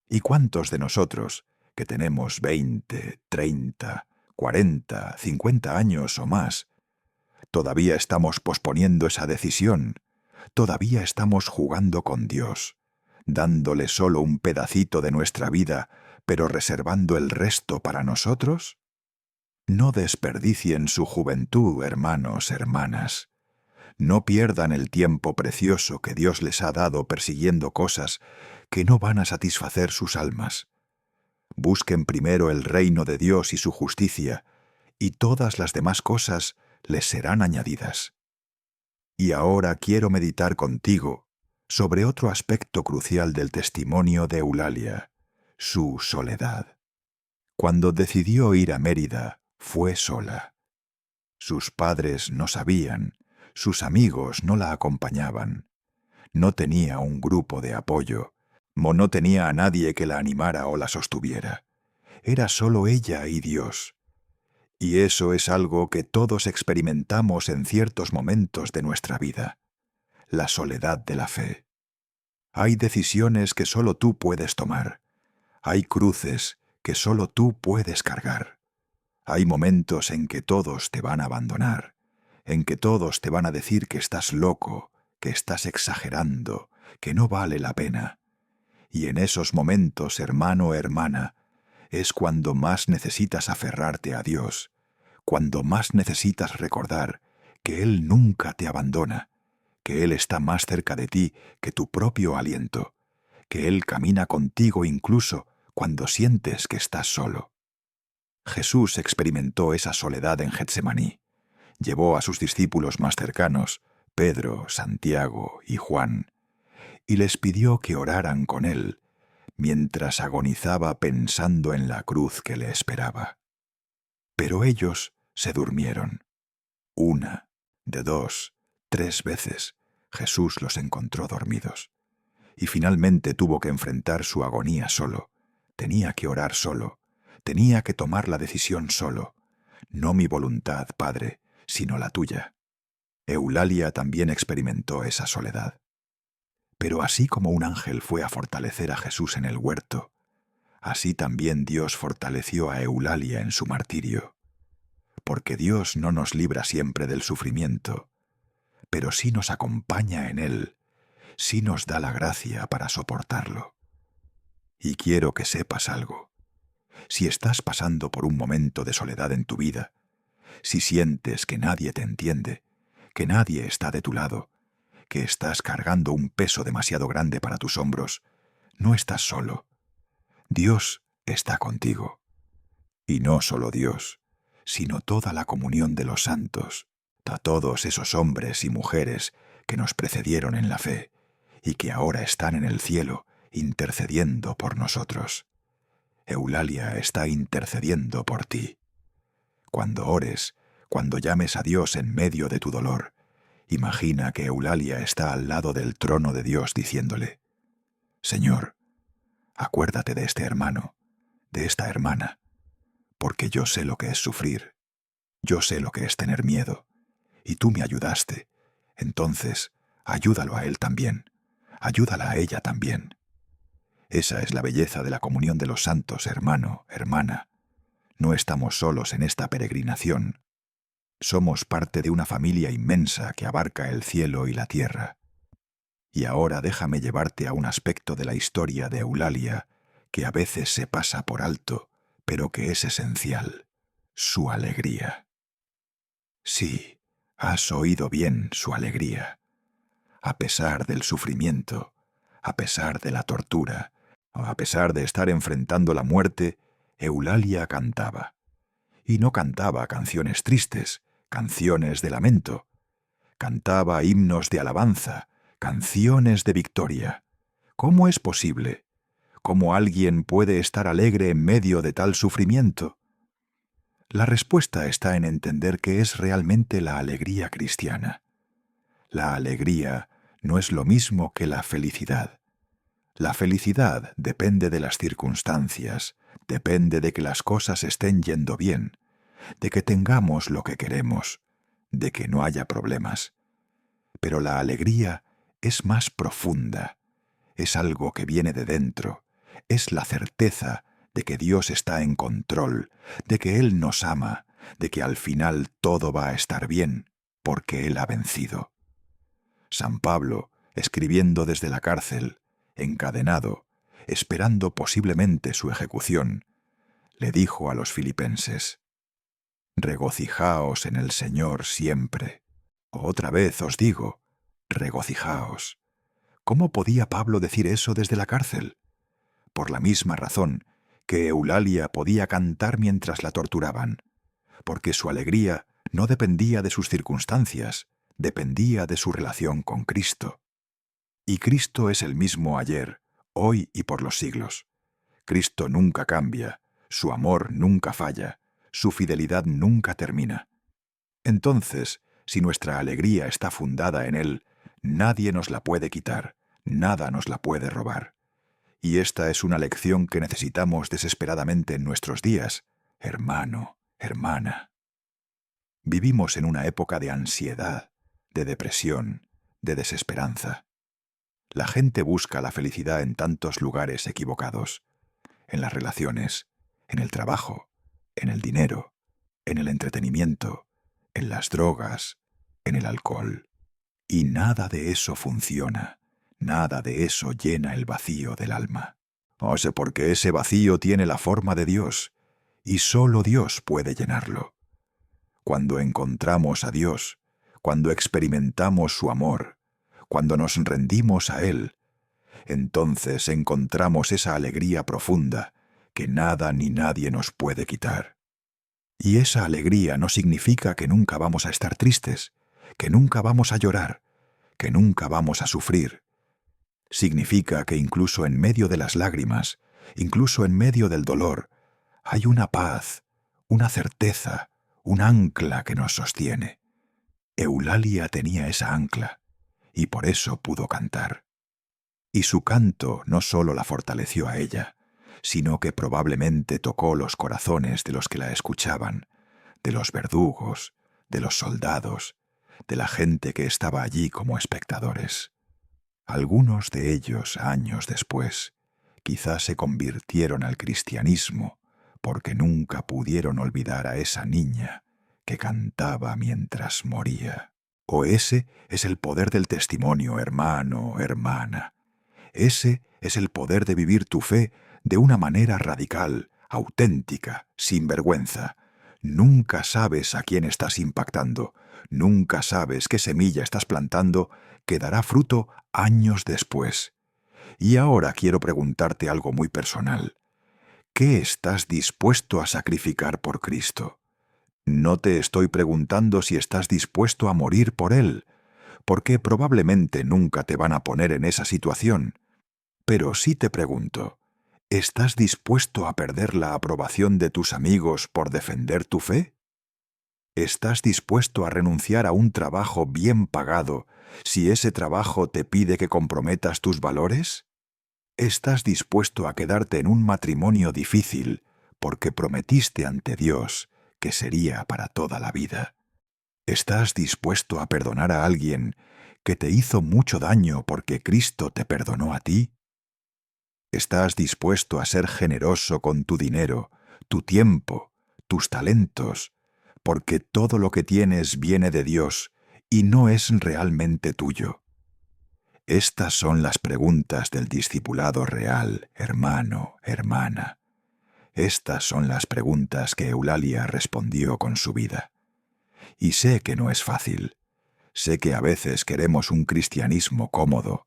¿Y cuántos de nosotros, que tenemos 20, 30, 40, 50 años o más, todavía estamos posponiendo esa decisión? Todavía estamos jugando con Dios, dándole solo un pedacito de nuestra vida, pero reservando el resto para nosotros? No desperdicien su juventud, hermanos, hermanas. No pierdan el tiempo precioso que Dios les ha dado persiguiendo cosas que no van a satisfacer sus almas. Busquen primero el reino de Dios y su justicia, y todas las demás cosas les serán añadidas. Y ahora quiero meditar contigo sobre otro aspecto crucial del testimonio de Eulalia, su soledad. Cuando decidió ir a Mérida, fue sola. Sus padres no sabían, sus amigos no la acompañaban. No tenía un grupo de apoyo, no tenía a nadie que la animara o la sostuviera. Era solo ella y Dios. Y eso es algo que todos experimentamos en ciertos momentos de nuestra vida: la soledad de la fe. Hay decisiones que solo tú puedes tomar. Hay cruces que solo tú puedes cargar. Hay momentos en que todos te van a abandonar, en que todos te van a decir que estás loco, que estás exagerando, que no vale la pena. Y en esos momentos, hermano o hermana, es cuando más necesitas aferrarte a Dios, cuando más necesitas recordar que Él nunca te abandona, que Él está más cerca de ti que tu propio aliento, que Él camina contigo incluso cuando sientes que estás solo. Jesús experimentó esa soledad en Getsemaní. Llevó a sus discípulos más cercanos, Pedro, Santiago y Juan, y les pidió que oraran con Él, mientras agonizaba pensando en la cruz que le esperaba. Pero ellos se durmieron. 1, 2, 3 veces Jesús los encontró dormidos. Y finalmente tuvo que enfrentar su agonía solo. Tenía que orar solo. Tenía que tomar la decisión solo. No mi voluntad, Padre, sino la tuya. Eulalia también experimentó esa soledad. Pero así como un ángel fue a fortalecer a Jesús en el huerto, así también Dios fortaleció a Eulalia en su martirio. Porque Dios no nos libra siempre del sufrimiento, pero sí nos acompaña en él, sí nos da la gracia para soportarlo. Y quiero que sepas algo. Si estás pasando por un momento de soledad en tu vida, si sientes que nadie te entiende, que nadie está de tu lado, que estás cargando un peso demasiado grande para tus hombros, no estás solo. Dios está contigo. Y no solo Dios, sino toda la comunión de los santos, a todos esos hombres y mujeres que nos precedieron en la fe y que ahora están en el cielo intercediendo por nosotros. Eulalia está intercediendo por ti. Cuando ores, cuando llames a Dios en medio de tu dolor, imagina que Eulalia está al lado del trono de Dios diciéndole: Señor, acuérdate de este hermano, de esta hermana, porque yo sé lo que es sufrir, yo sé lo que es tener miedo, y tú me ayudaste. Entonces, ayúdalo a él también, ayúdala a ella también. Esa es la belleza de la comunión de los santos, hermano, hermana. No estamos solos en esta peregrinación. Somos parte de una familia inmensa que abarca el cielo y la tierra. Y ahora déjame llevarte a un aspecto de la historia de Eulalia que a veces se pasa por alto, pero que es esencial: su alegría. Sí, has oído bien, su alegría. A pesar del sufrimiento, a pesar de la tortura, a pesar de estar enfrentando la muerte, Eulalia cantaba. Y no cantaba canciones tristes, canciones de lamento. Cantaba himnos de alabanza, canciones de victoria. ¿Cómo es posible? ¿Cómo alguien puede estar alegre en medio de tal sufrimiento? La respuesta está en entender qué es realmente la alegría cristiana. La alegría no es lo mismo que la felicidad. La felicidad depende de las circunstancias, depende de que las cosas estén yendo bien, de que tengamos lo que queremos, de que no haya problemas. Pero la alegría es más profunda, es algo que viene de dentro, es la certeza de que Dios está en control, de que Él nos ama, de que al final todo va a estar bien, porque Él ha vencido. San Pablo, escribiendo desde la cárcel, encadenado, esperando posiblemente su ejecución, le dijo a los filipenses: regocijaos en el Señor siempre. Otra vez os digo, regocijaos. ¿Cómo podía Pablo decir eso desde la cárcel? Por la misma razón que Eulalia podía cantar mientras la torturaban, porque su alegría no dependía de sus circunstancias, dependía de su relación con Cristo. Y Cristo es el mismo ayer, hoy y por los siglos. Cristo nunca cambia, su amor nunca falla, su fidelidad nunca termina. Entonces, si nuestra alegría está fundada en Él, nadie nos la puede quitar, nada nos la puede robar. Y esta es una lección que necesitamos desesperadamente en nuestros días, hermano, hermana. Vivimos en una época de ansiedad, de depresión, de desesperanza. La gente busca la felicidad en tantos lugares equivocados, en las relaciones, en el trabajo, en el dinero, en el entretenimiento, en las drogas, en el alcohol. Y nada de eso funciona, nada de eso llena el vacío del alma. O sea, porque ese vacío tiene la forma de Dios, y solo Dios puede llenarlo. Cuando encontramos a Dios, cuando experimentamos su amor, cuando nos rendimos a Él, entonces encontramos esa alegría profunda que nada ni nadie nos puede quitar. Y esa alegría no significa que nunca vamos a estar tristes, que nunca vamos a llorar, que nunca vamos a sufrir. Significa que incluso en medio de las lágrimas, incluso en medio del dolor, hay una paz, una certeza, un ancla que nos sostiene. Eulalia tenía esa ancla, y por eso pudo cantar. Y su canto no solo la fortaleció a ella, sino que probablemente tocó los corazones de los que la escuchaban, de los verdugos, de los soldados, de la gente que estaba allí como espectadores. Algunos de ellos, años después, quizás se convirtieron al cristianismo porque nunca pudieron olvidar a esa niña que cantaba mientras moría. O ese es el poder del testimonio, hermano, hermana. Ese es el poder de vivir tu fe de una manera radical, auténtica, sin vergüenza. Nunca sabes a quién estás impactando, nunca sabes qué semilla estás plantando que dará fruto años después. Y ahora quiero preguntarte algo muy personal. ¿Qué estás dispuesto a sacrificar por Cristo? No te estoy preguntando si estás dispuesto a morir por Él, porque probablemente nunca te van a poner en esa situación. Pero sí te pregunto, ¿estás dispuesto a perder la aprobación de tus amigos por defender tu fe? ¿Estás dispuesto a renunciar a un trabajo bien pagado si ese trabajo te pide que comprometas tus valores? Estás dispuesto a quedarte en un matrimonio difícil porque prometiste ante Dios que sería para toda la vida. ¿Estás dispuesto a perdonar a alguien que te hizo mucho daño porque Cristo te perdonó a ti? ¿Estás dispuesto a ser generoso con tu dinero, tu tiempo, tus talentos, porque todo lo que tienes viene de Dios y no es realmente tuyo? Estas son las preguntas del discipulado real, hermano, hermana. Estas son las preguntas que Eulalia respondió con su vida. Y sé que no es fácil. Sé que a veces queremos un cristianismo cómodo,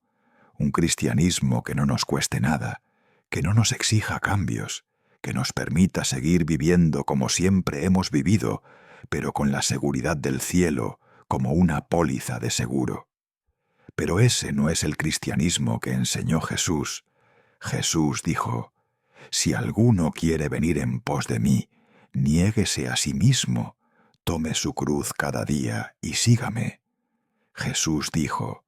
un cristianismo que no nos cueste nada, que no nos exija cambios, que nos permita seguir viviendo como siempre hemos vivido, pero con la seguridad del cielo como una póliza de seguro. Pero ese no es el cristianismo que enseñó Jesús. Jesús dijo: «Si alguno quiere venir en pos de mí, niéguese a sí mismo, tome su cruz cada día y sígame». Jesús dijo: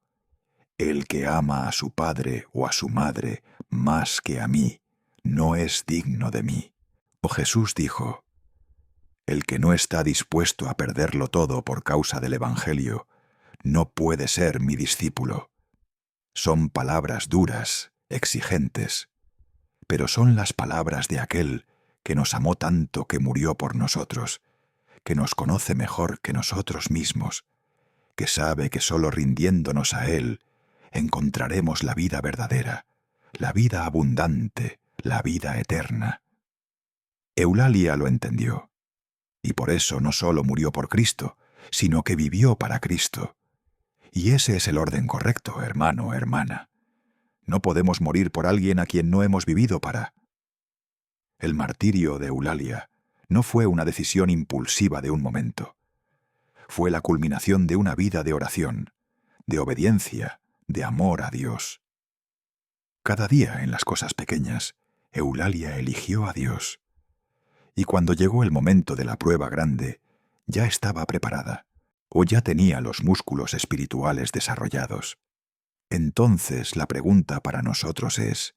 «El que ama a su padre o a su madre más que a mí, no es digno de mí». O Jesús dijo: «El que no está dispuesto a perderlo todo por causa del Evangelio, no puede ser mi discípulo». Son palabras duras, exigentes, pero son las palabras de aquel que nos amó tanto que murió por nosotros, que nos conoce mejor que nosotros mismos, que sabe que solo rindiéndonos a Él encontraremos la vida verdadera, la vida abundante, la vida eterna. Eulalia lo entendió, y por eso no solo murió por Cristo, sino que vivió para Cristo. Y ese es el orden correcto, hermano, hermana. No podemos morir por alguien a quien no hemos vivido para. El martirio de Eulalia no fue una decisión impulsiva de un momento. Fue la culminación de una vida de oración, de obediencia, de amor a Dios. Cada día en las cosas pequeñas, Eulalia eligió a Dios. Y cuando llegó el momento de la prueba grande, ya estaba preparada, o ya tenía los músculos espirituales desarrollados. Entonces la pregunta para nosotros es: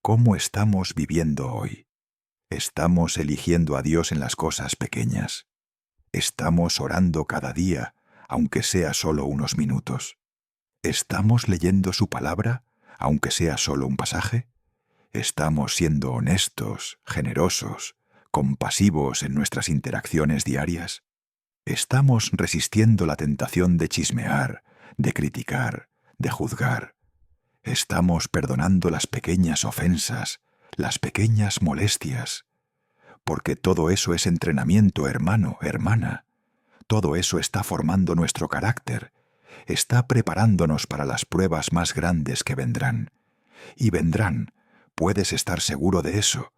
¿cómo estamos viviendo hoy? ¿Estamos eligiendo a Dios en las cosas pequeñas? ¿Estamos orando cada día, aunque sea solo unos minutos? ¿Estamos leyendo su palabra, aunque sea solo un pasaje? ¿Estamos siendo honestos, generosos, compasivos en nuestras interacciones diarias? ¿Estamos resistiendo la tentación de chismear, de criticar, de juzgar? ¿Estamos perdonando las pequeñas ofensas, las pequeñas molestias? Porque todo eso es entrenamiento, hermano, hermana. Todo eso está formando nuestro carácter, está preparándonos para las pruebas más grandes que vendrán. Y vendrán, puedes estar seguro de eso.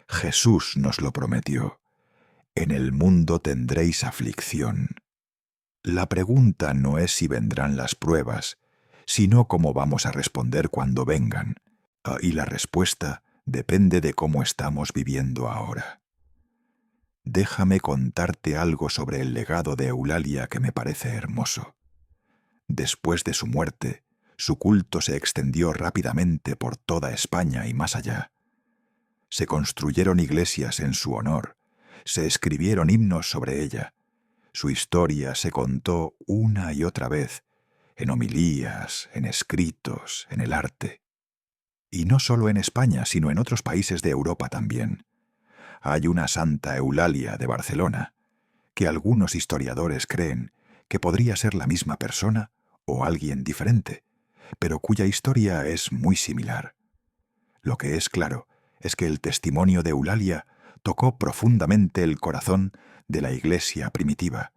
Jesús nos lo prometió. En el mundo tendréis aflicción. La pregunta no es si vendrán las pruebas, sino cómo vamos a responder cuando vengan. Y la respuesta depende de cómo estamos viviendo ahora. Déjame contarte algo sobre el legado de Eulalia que me parece hermoso. Después de su muerte, su culto se extendió rápidamente por toda España y más allá. Se construyeron iglesias en su honor, se escribieron himnos sobre ella. Su historia se contó una y otra vez, en homilías, en escritos, en el arte. Y no solo en España, sino en otros países de Europa también. Hay una Santa Eulalia de Barcelona, que algunos historiadores creen que podría ser la misma persona o alguien diferente, pero cuya historia es muy similar. Lo que es claro es que el testimonio de Eulalia tocó profundamente el corazón de la Iglesia primitiva,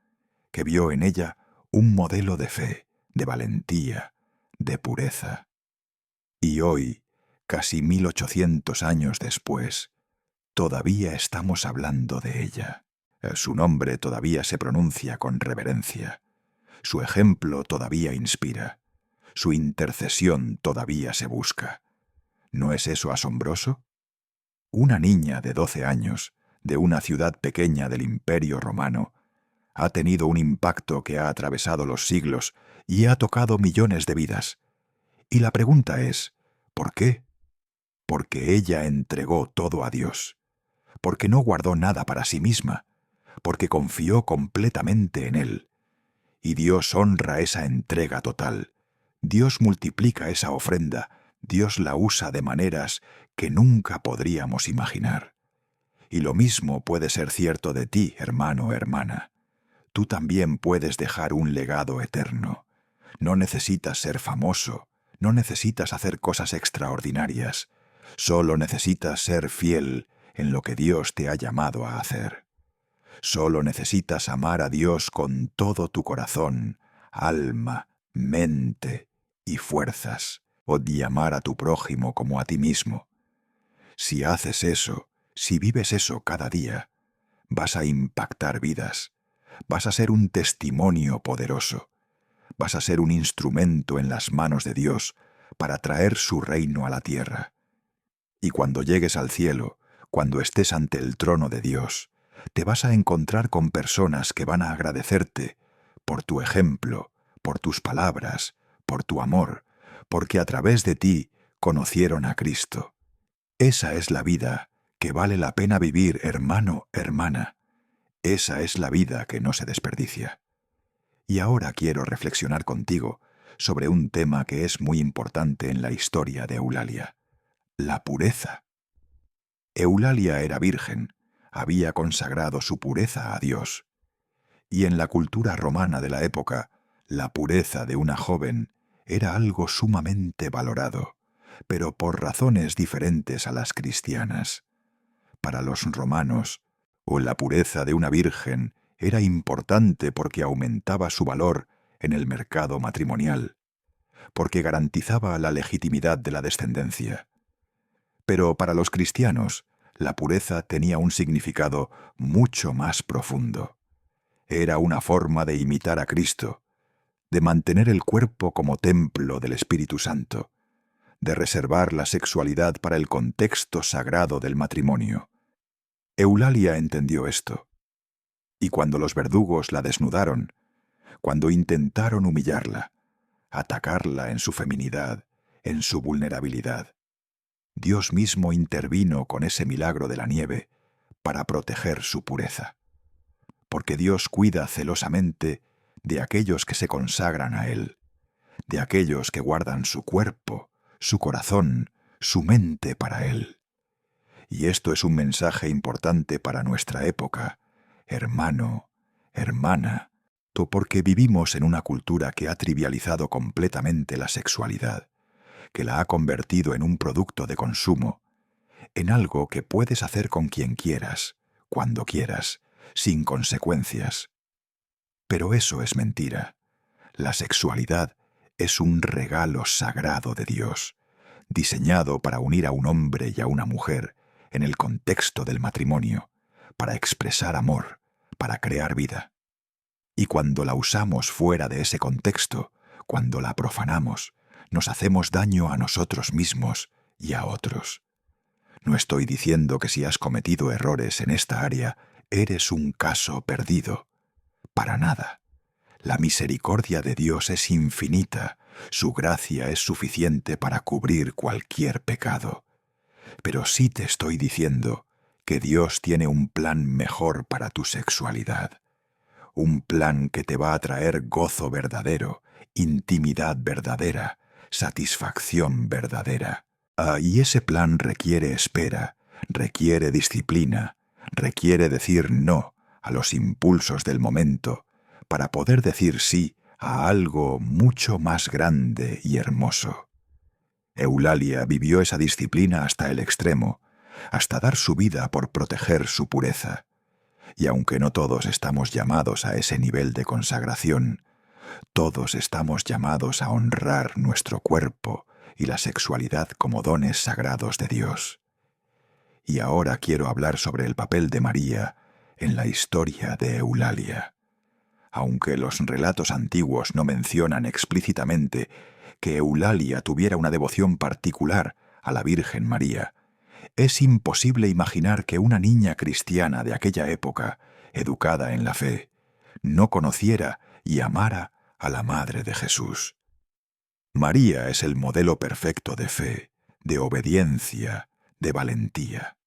que vio en ella un modelo de fe, de valentía, de pureza. Y hoy, casi 1800 años después, todavía estamos hablando de ella. Su nombre todavía se pronuncia con reverencia. Su ejemplo todavía inspira. Su intercesión todavía se busca. ¿No es eso asombroso? Una niña de 12 años, de una ciudad pequeña del Imperio Romano, ha tenido un impacto que ha atravesado los siglos y ha tocado millones de vidas. Y la pregunta es: ¿por qué? porque ella entregó todo a Dios, porque no guardó nada para sí misma, porque confió completamente en Él. Y Dios honra esa entrega total. Dios multiplica esa ofrenda. Dios la usa de maneras que nunca podríamos imaginar. Y lo mismo puede ser cierto de ti, hermano o hermana. Tú también puedes dejar un legado eterno. No necesitas ser famoso, no necesitas hacer cosas extraordinarias. Solo necesitas ser fiel en lo que Dios te ha llamado a hacer. Solo necesitas amar a Dios con todo tu corazón, alma, mente y fuerzas, y amar a tu prójimo como a ti mismo. Si haces eso, si vives eso cada día, vas a impactar vidas, vas a ser un testimonio poderoso, vas a ser un instrumento en las manos de Dios para traer su reino a la tierra. Y cuando llegues al cielo, cuando estés ante el trono de Dios, te vas a encontrar con personas que van a agradecerte por tu ejemplo, por tus palabras, por tu amor, porque a través de ti conocieron a Cristo. Esa es la vida que vale la pena vivir, hermano, hermana. Esa es la vida que no se desperdicia. Y ahora quiero reflexionar contigo sobre un tema que es muy importante en la historia de Eulalia: la pureza. Eulalia era virgen, había consagrado su pureza a Dios. Y en la cultura romana de la época, la pureza de una joven era algo sumamente valorado, pero por razones diferentes a las cristianas. Para los romanos, la pureza de una virgen era importante porque aumentaba su valor en el mercado matrimonial, porque garantizaba la legitimidad de la descendencia. Pero para los cristianos, la pureza tenía un significado mucho más profundo. Era una forma de imitar a Cristo, de mantener el cuerpo como templo del Espíritu Santo, de reservar la sexualidad para el contexto sagrado del matrimonio. Eulalia entendió esto, y cuando los verdugos la desnudaron, cuando intentaron humillarla, atacarla en su feminidad, en su vulnerabilidad, Dios mismo intervino con ese milagro de la nieve para proteger su pureza. Porque Dios cuida celosamente de aquellos que se consagran a Él, de aquellos que guardan su cuerpo, su corazón, su mente para Él. Y esto es un mensaje importante para nuestra época, hermano, hermana, porque vivimos en una cultura que ha trivializado completamente la sexualidad, que la ha convertido en un producto de consumo, en algo que puedes hacer con quien quieras, cuando quieras, sin consecuencias. Pero eso es mentira. La sexualidad es un regalo sagrado de Dios, diseñado para unir a un hombre y a una mujer en el contexto del matrimonio, para expresar amor, para crear vida. Y cuando la usamos fuera de ese contexto, cuando la profanamos, nos hacemos daño a nosotros mismos y a otros. No estoy diciendo que si has cometido errores en esta área, eres un caso perdido. Para nada. La misericordia de Dios es infinita, su gracia es suficiente para cubrir cualquier pecado. Pero sí te estoy diciendo que Dios tiene un plan mejor para tu sexualidad. Un plan que te va a traer gozo verdadero, intimidad verdadera, satisfacción verdadera. Y ese plan requiere espera, requiere disciplina, requiere decir no a los impulsos del momento para poder decir sí a algo mucho más grande y hermoso. Eulalia vivió esa disciplina hasta el extremo, hasta dar su vida por proteger su pureza. Y aunque no todos estamos llamados a ese nivel de consagración, todos estamos llamados a honrar nuestro cuerpo y la sexualidad como dones sagrados de Dios. Y ahora quiero hablar sobre el papel de María en la historia de Eulalia. Aunque los relatos antiguos no mencionan explícitamente que Eulalia tuviera una devoción particular a la Virgen María, es imposible imaginar que una niña cristiana de aquella época, educada en la fe, no conociera y amara a la Madre de Jesús. María es el modelo perfecto de fe. de obediencia, de valentía.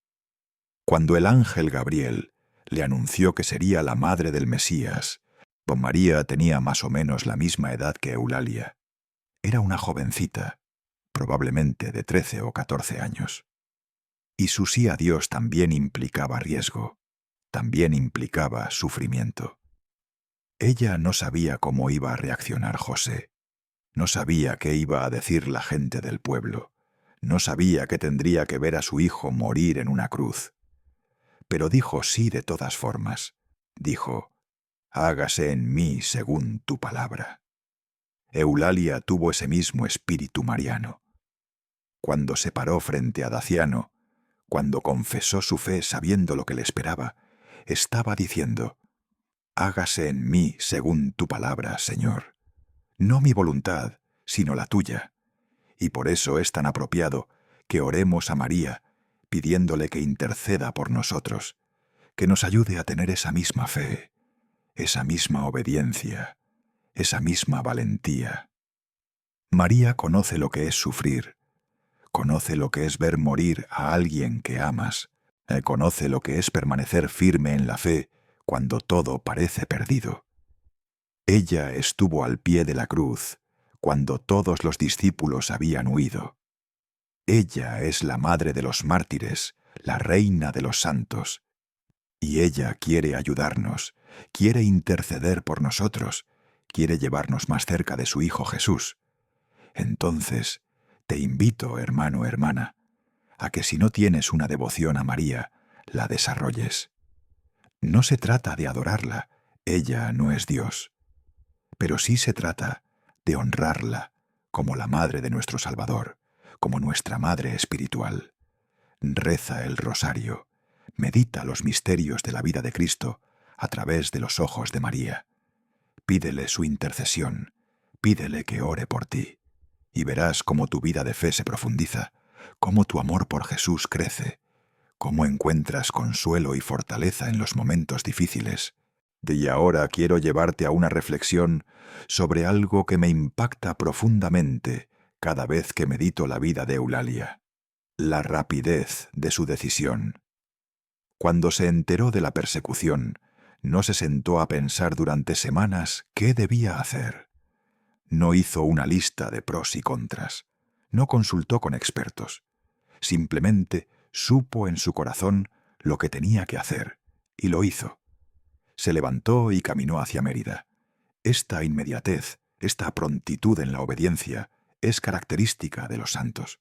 Cuando el ángel Gabriel le anunció que sería la madre del Mesías, María tenía más o menos la misma edad que Eulalia. Era una jovencita, probablemente de 13 o 14 años. Y su sí a Dios también implicaba riesgo, también implicaba sufrimiento. Ella no sabía cómo iba a reaccionar José, no sabía qué iba a decir la gente del pueblo, no sabía que tendría que ver a su hijo morir en una cruz. Pero dijo sí de todas formas. Dijo: «Hágase en mí según tu palabra». Eulalia tuvo ese mismo espíritu mariano. Cuando se paró frente a Daciano, cuando confesó su fe sabiendo lo que le esperaba, estaba diciendo: «Hágase en mí según tu palabra, Señor. No mi voluntad, sino la tuya». Y por eso es tan apropiado que oremos a María, pidiéndole que interceda por nosotros, que nos ayude a tener esa misma fe, esa misma obediencia, esa misma valentía. María conoce lo que es sufrir, conoce lo que es ver morir a alguien que amas, conoce lo que es permanecer firme en la fe cuando todo parece perdido. Ella estuvo al pie de la cruz cuando todos los discípulos habían huido. Ella es la madre de los mártires, la reina de los santos. Y ella quiere ayudarnos, quiere interceder por nosotros, quiere llevarnos más cerca de su Hijo Jesús. Entonces, te invito, hermano, hermana, a que si no tienes una devoción a María, la desarrolles. No se trata de adorarla, ella no es Dios, pero sí se trata de honrarla como la madre de nuestro Salvador, como nuestra madre espiritual. Reza el rosario, medita los misterios de la vida de Cristo a través de los ojos de María. Pídele su intercesión, pídele que ore por ti, y verás cómo tu vida de fe se profundiza, cómo tu amor por Jesús crece, cómo encuentras consuelo y fortaleza en los momentos difíciles. Y ahora quiero llevarte a una reflexión sobre algo que me impacta profundamente cada vez que medito la vida de Eulalia: la rapidez de su decisión. Cuando se enteró de la persecución, no se sentó a pensar durante semanas qué debía hacer. No hizo una lista de pros y contras. No consultó con expertos. Simplemente supo en su corazón lo que tenía que hacer, y lo hizo. Se levantó y caminó hacia Mérida. Esta inmediatez, esta prontitud en la obediencia, es característica de los santos.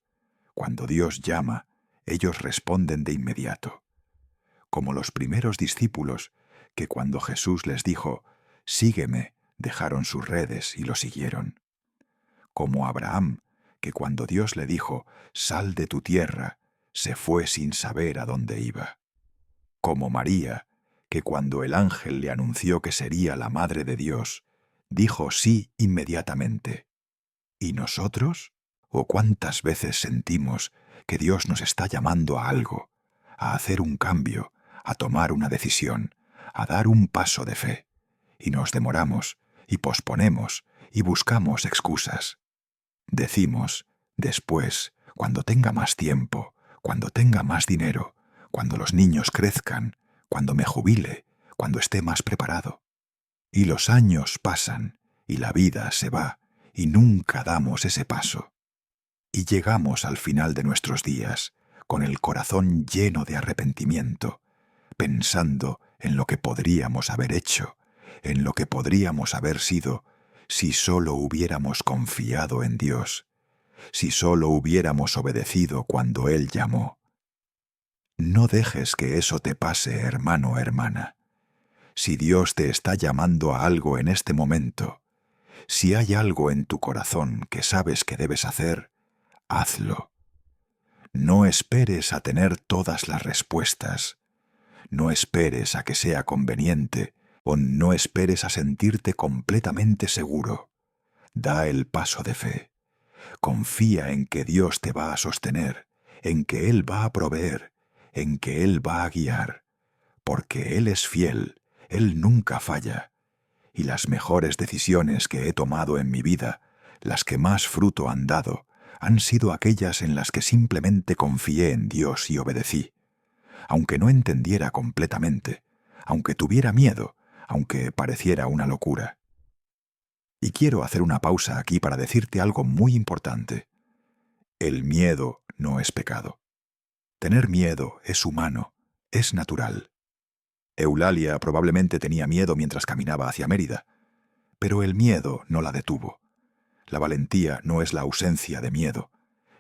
Cuando Dios llama, ellos responden de inmediato. Como los primeros discípulos, que cuando Jesús les dijo: «Sígueme», dejaron sus redes y lo siguieron. Como Abraham, que cuando Dios le dijo: «Sal de tu tierra», se fue sin saber a dónde iba. Como María, que cuando el ángel le anunció que sería la madre de Dios, dijo sí inmediatamente. ¿Y nosotros? ¿O cuántas veces sentimos que Dios nos está llamando a algo, a hacer un cambio, a tomar una decisión, a dar un paso de fe, y nos demoramos, y posponemos, y buscamos excusas? Decimos: después, cuando tenga más tiempo, cuando tenga más dinero, cuando los niños crezcan, cuando me jubile, cuando esté más preparado. Y los años pasan, y la vida se va, y nunca damos ese paso. Y llegamos al final de nuestros días, con el corazón lleno de arrepentimiento, pensando en lo que podríamos haber hecho, en lo que podríamos haber sido, si solo hubiéramos confiado en Dios, si solo hubiéramos obedecido cuando Él llamó. No dejes que eso te pase, hermano, hermana. Si Dios te está llamando a algo en este momento, si hay algo en tu corazón que sabes que debes hacer, hazlo. No esperes a tener todas las respuestas. No esperes a que sea conveniente, o no esperes a sentirte completamente seguro. Da el paso de fe. Confía en que Dios te va a sostener, en que Él va a proveer, en que Él va a guiar, porque Él es fiel, Él nunca falla. Y las mejores decisiones que he tomado en mi vida, las que más fruto han dado, han sido aquellas en las que simplemente confié en Dios y obedecí, aunque no entendiera completamente, aunque tuviera miedo, aunque pareciera una locura. Y quiero hacer una pausa aquí para decirte algo muy importante. El miedo no es pecado. Tener miedo es humano, es natural. Eulalia probablemente tenía miedo mientras caminaba hacia Mérida, pero el miedo no la detuvo. La valentía no es la ausencia de miedo,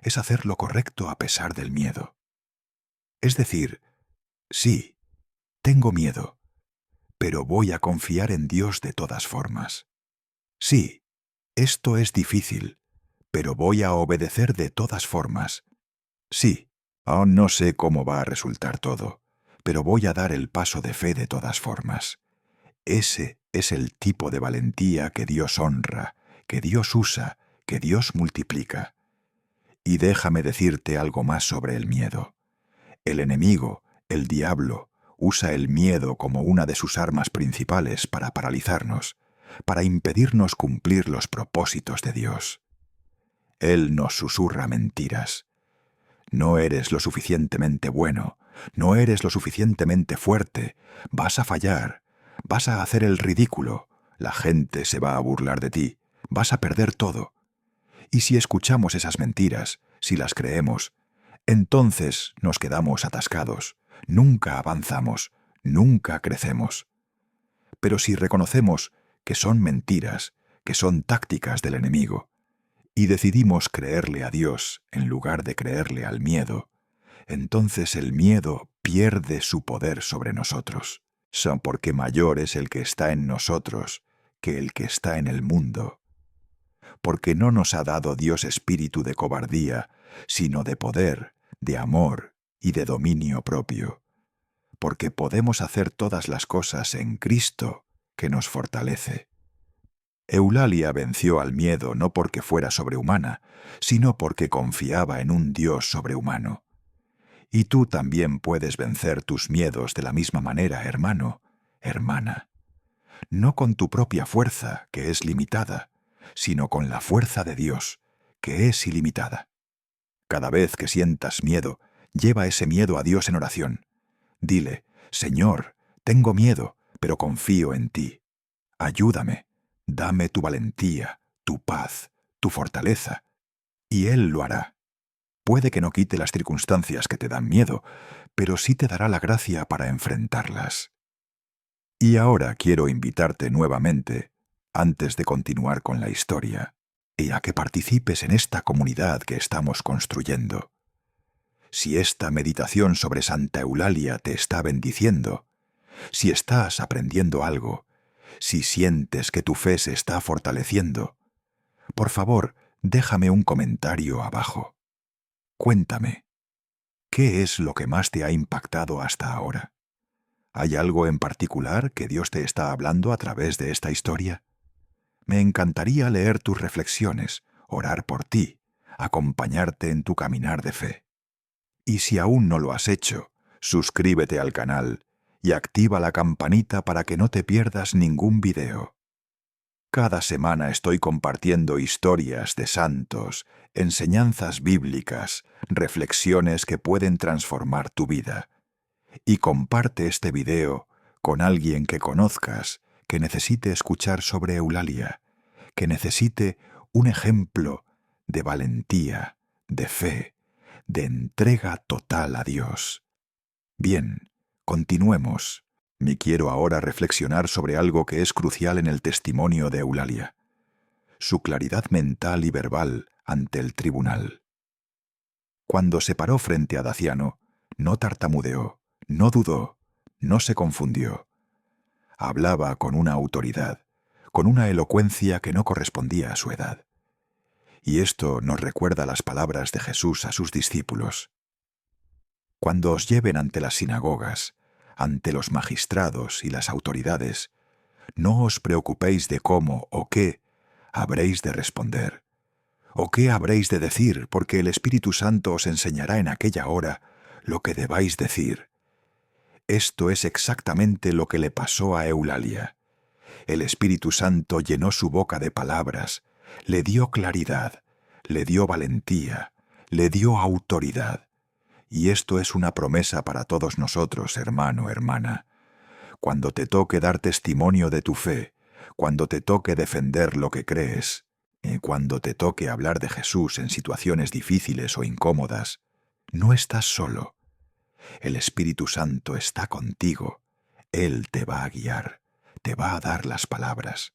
es hacer lo correcto a pesar del miedo. Es decir, sí, tengo miedo, pero voy a confiar en Dios de todas formas. Sí, esto es difícil, pero voy a obedecer de todas formas. Sí, aún no sé cómo va a resultar todo, pero voy a dar el paso de fe de todas formas. Ese es el tipo de valentía que Dios honra, que Dios usa, que Dios multiplica. Y déjame decirte algo más sobre el miedo. El enemigo, el diablo, usa el miedo como una de sus armas principales para paralizarnos, para impedirnos cumplir los propósitos de Dios. Él nos susurra mentiras. No eres lo suficientemente bueno, no eres lo suficientemente fuerte, vas a fallar, vas a hacer el ridículo, la gente se va a burlar de ti, vas a perder todo. Y si escuchamos esas mentiras, si las creemos, entonces nos quedamos atascados, nunca avanzamos, nunca crecemos. Pero si reconocemos que son mentiras, que son tácticas del enemigo, y decidimos creerle a Dios en lugar de creerle al miedo, entonces el miedo pierde su poder sobre nosotros, porque mayor es el que está en nosotros que el que está en el mundo. Porque no nos ha dado Dios espíritu de cobardía, sino de poder, de amor y de dominio propio. Porque podemos hacer todas las cosas en Cristo, que nos fortalece. Eulalia venció al miedo no porque fuera sobrehumana, sino porque confiaba en un Dios sobrehumano. Y tú también puedes vencer tus miedos de la misma manera, hermano, hermana. No con tu propia fuerza, que es limitada, sino con la fuerza de Dios, que es ilimitada. Cada vez que sientas miedo, lleva ese miedo a Dios en oración. Dile, Señor, tengo miedo, pero confío en ti. Ayúdame, dame tu valentía, tu paz, tu fortaleza. Y Él lo hará. Puede que no quite las circunstancias que te dan miedo, pero sí te dará la gracia para enfrentarlas. Y ahora quiero invitarte nuevamente, antes de continuar con la historia, y a que participes en esta comunidad que estamos construyendo. Si esta meditación sobre Santa Eulalia te está bendiciendo, si estás aprendiendo algo, si sientes que tu fe se está fortaleciendo, por favor, déjame un comentario abajo. Cuéntame, ¿qué es lo que más te ha impactado hasta ahora? ¿Hay algo en particular que Dios te está hablando a través de esta historia? Me encantaría leer tus reflexiones, orar por ti, acompañarte en tu caminar de fe. Y si aún no lo has hecho, suscríbete al canal y activa la campanita para que no te pierdas ningún video. Cada semana estoy compartiendo historias de santos, enseñanzas bíblicas, reflexiones que pueden transformar tu vida. Y comparte este video con alguien que conozcas, que necesite escuchar sobre Eulalia, que necesite un ejemplo de valentía, de fe, de entrega total a Dios. Bien, continuemos. Me quiero ahora reflexionar sobre algo que es crucial en el testimonio de Eulalia: su claridad mental y verbal ante el tribunal. Cuando se paró frente a Daciano, no tartamudeó, no dudó, no se confundió. Hablaba con una autoridad, con una elocuencia que no correspondía a su edad. Y esto nos recuerda las palabras de Jesús a sus discípulos. Cuando os lleven ante las sinagogas, ante los magistrados y las autoridades, no os preocupéis de cómo o qué habréis de responder, o qué habréis de decir, porque el Espíritu Santo os enseñará en aquella hora lo que debáis decir. Esto es exactamente lo que le pasó a Eulalia. El Espíritu Santo llenó su boca de palabras, le dio claridad, le dio valentía, le dio autoridad. Y esto es una promesa para todos nosotros, hermano, hermana. Cuando te toque dar testimonio de tu fe, cuando te toque defender lo que crees, cuando te toque hablar de Jesús en situaciones difíciles o incómodas, no estás solo. El Espíritu Santo está contigo. Él te va a guiar, te va a dar las palabras.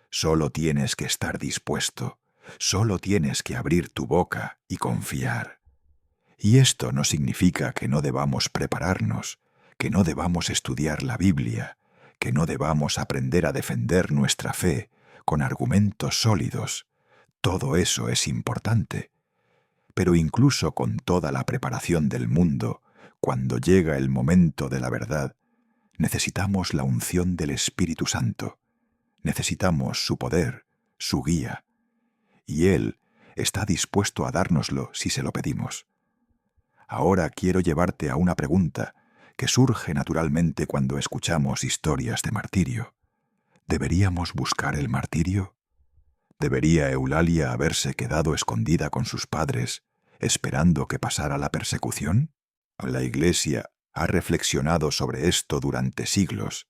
Solo tienes que estar dispuesto, solo tienes que abrir tu boca y confiar. Y esto no significa que no debamos prepararnos, que no debamos estudiar la Biblia, que no debamos aprender a defender nuestra fe con argumentos sólidos. Todo eso es importante. Pero incluso con toda la preparación del mundo, cuando llega el momento de la verdad, necesitamos la unción del Espíritu Santo. Necesitamos su poder, su guía. Y Él está dispuesto a dárnoslo si se lo pedimos. Ahora quiero llevarte a una pregunta que surge naturalmente cuando escuchamos historias de martirio. ¿Deberíamos buscar el martirio? ¿Debería Eulalia haberse quedado escondida con sus padres, esperando que pasara la persecución? La Iglesia ha reflexionado sobre esto durante siglos,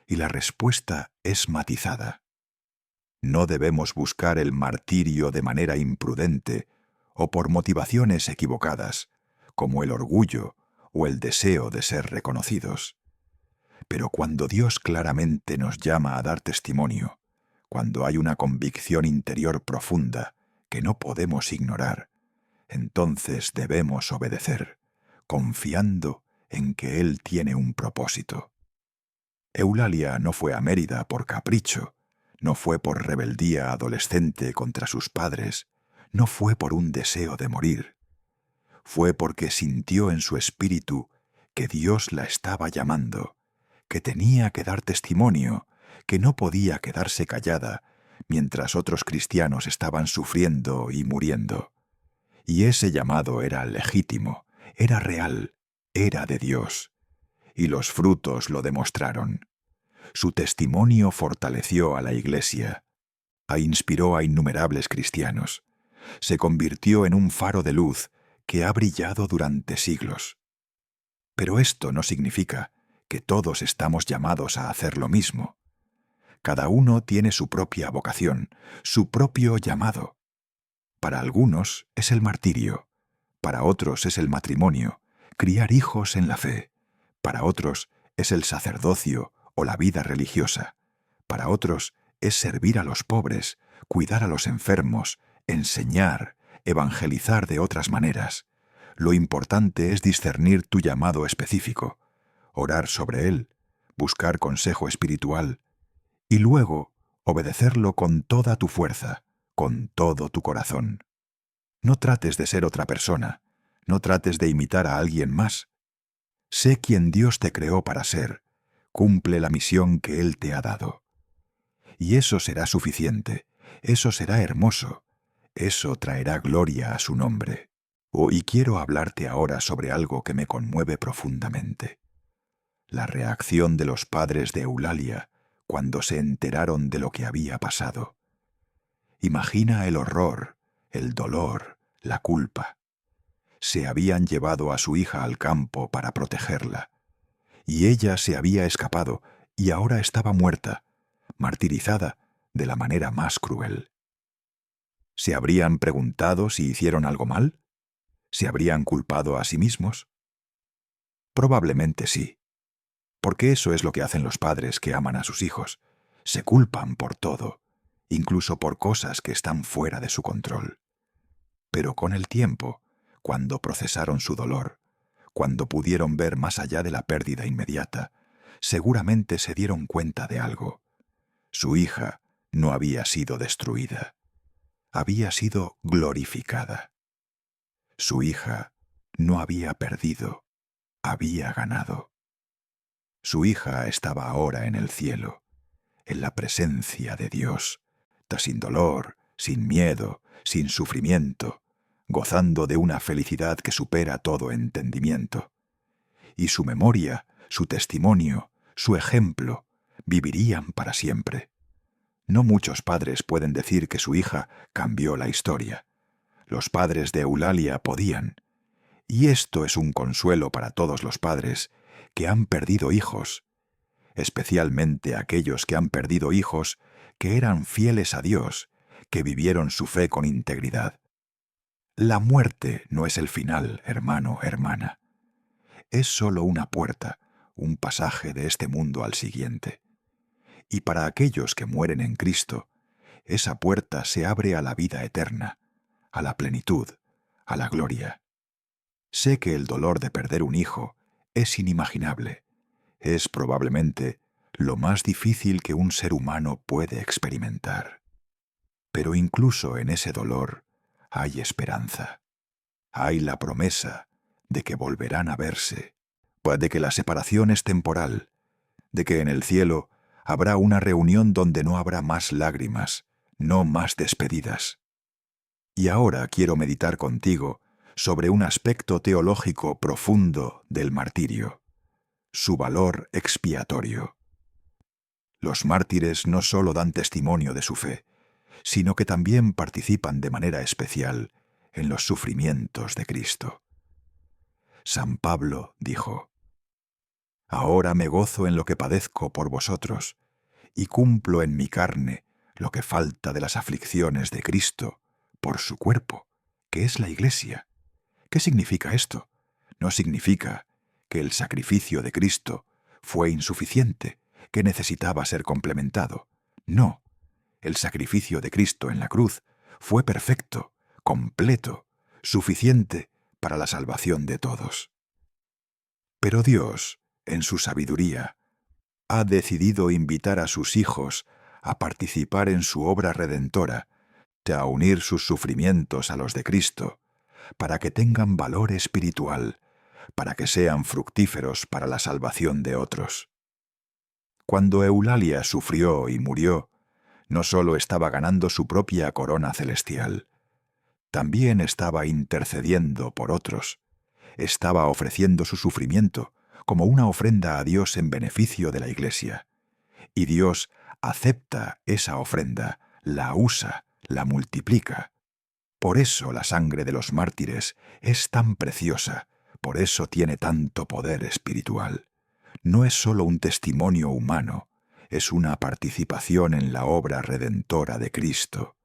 y la respuesta es matizada. No debemos buscar el martirio de manera imprudente o por motivaciones equivocadas, como el orgullo o el deseo de ser reconocidos. Pero cuando Dios claramente nos llama a dar testimonio, cuando hay una convicción interior profunda que no podemos ignorar, entonces debemos obedecer, confiando en que Él tiene un propósito. Eulalia no fue a Mérida por capricho, no fue por rebeldía adolescente contra sus padres, no fue por un deseo de morir. Fue porque sintió en su espíritu que Dios la estaba llamando, que tenía que dar testimonio, que no podía quedarse callada mientras otros cristianos estaban sufriendo y muriendo. Y ese llamado era legítimo, era real, era de Dios. Y los frutos lo demostraron. Su testimonio fortaleció a la Iglesia, inspiró a innumerables cristianos, se convirtió en un faro de luz que ha brillado durante siglos. Pero esto no significa que todos estamos llamados a hacer lo mismo. Cada uno tiene su propia vocación, su propio llamado. Para algunos es el martirio, para otros es el matrimonio, criar hijos en la fe, para otros es el sacerdocio o la vida religiosa, para otros es servir a los pobres, cuidar a los enfermos, enseñar, evangelizar de otras maneras. Lo importante es discernir tu llamado específico, orar sobre él, buscar consejo espiritual y luego obedecerlo con toda tu fuerza, con todo tu corazón. No trates de ser otra persona, no trates de imitar a alguien más. Sé quien Dios te creó para ser, cumple la misión que Él te ha dado. Y eso será suficiente, eso será hermoso, eso traerá gloria a su nombre. Y quiero hablarte ahora sobre algo que me conmueve profundamente. La reacción de los padres de Eulalia cuando se enteraron de lo que había pasado. Imagina el horror, el dolor, la culpa. Se habían llevado a su hija al campo para protegerla, y ella se había escapado y ahora estaba muerta, martirizada de la manera más cruel. ¿Se habrían preguntado si hicieron algo mal? ¿Se habrían culpado a sí mismos? Probablemente sí, porque eso es lo que hacen los padres que aman a sus hijos. Se culpan por todo, incluso por cosas que están fuera de su control. Pero con el tiempo, cuando procesaron su dolor, cuando pudieron ver más allá de la pérdida inmediata, seguramente se dieron cuenta de algo. Su hija no había sido destruida, había sido glorificada. Su hija no había perdido, había ganado. Su hija estaba ahora en el cielo, en la presencia de Dios, sin dolor, sin miedo, sin sufrimiento, gozando de una felicidad que supera todo entendimiento. Y su memoria, su testimonio, su ejemplo, vivirían para siempre. No muchos padres pueden decir que su hija cambió la historia. Los padres de Eulalia podían. Y esto es un consuelo para todos los padres que han perdido hijos, especialmente aquellos que han perdido hijos que eran fieles a Dios, que vivieron su fe con integridad. La muerte no es el final, hermano, hermana. Es sólo una puerta, un pasaje de este mundo al siguiente. Y para aquellos que mueren en Cristo, esa puerta se abre a la vida eterna, a la plenitud, a la gloria. Sé que el dolor de perder un hijo es inimaginable. Es probablemente lo más difícil que un ser humano puede experimentar. Pero incluso en ese dolor hay esperanza. Hay la promesa de que volverán a verse, de que la separación es temporal, de que en el cielo habrá una reunión donde no habrá más lágrimas, no más despedidas. Y ahora quiero meditar contigo sobre un aspecto teológico profundo del martirio, su valor expiatorio. Los mártires no solo dan testimonio de su fe, sino que también participan de manera especial en los sufrimientos de Cristo. San Pablo dijo: «Ahora me gozo en lo que padezco por vosotros, y cumplo en mi carne lo que falta de las aflicciones de Cristo por su cuerpo, que es la Iglesia». ¿Qué significa esto? No significa que el sacrificio de Cristo fue insuficiente, que necesitaba ser complementado. No, el sacrificio de Cristo en la cruz fue perfecto, completo, suficiente para la salvación de todos. Pero Dios, en su sabiduría, ha decidido invitar a sus hijos a participar en su obra redentora, a unir sus sufrimientos a los de Cristo, para que tengan valor espiritual, para que sean fructíferos para la salvación de otros. Cuando Eulalia sufrió y murió, no solo estaba ganando su propia corona celestial, también estaba intercediendo por otros, estaba ofreciendo su sufrimiento como una ofrenda a Dios en beneficio de la Iglesia. Y Dios acepta esa ofrenda, la usa, la multiplica. Por eso la sangre de los mártires es tan preciosa, por eso tiene tanto poder espiritual. No es solo un testimonio humano, es una participación en la obra redentora de Cristo.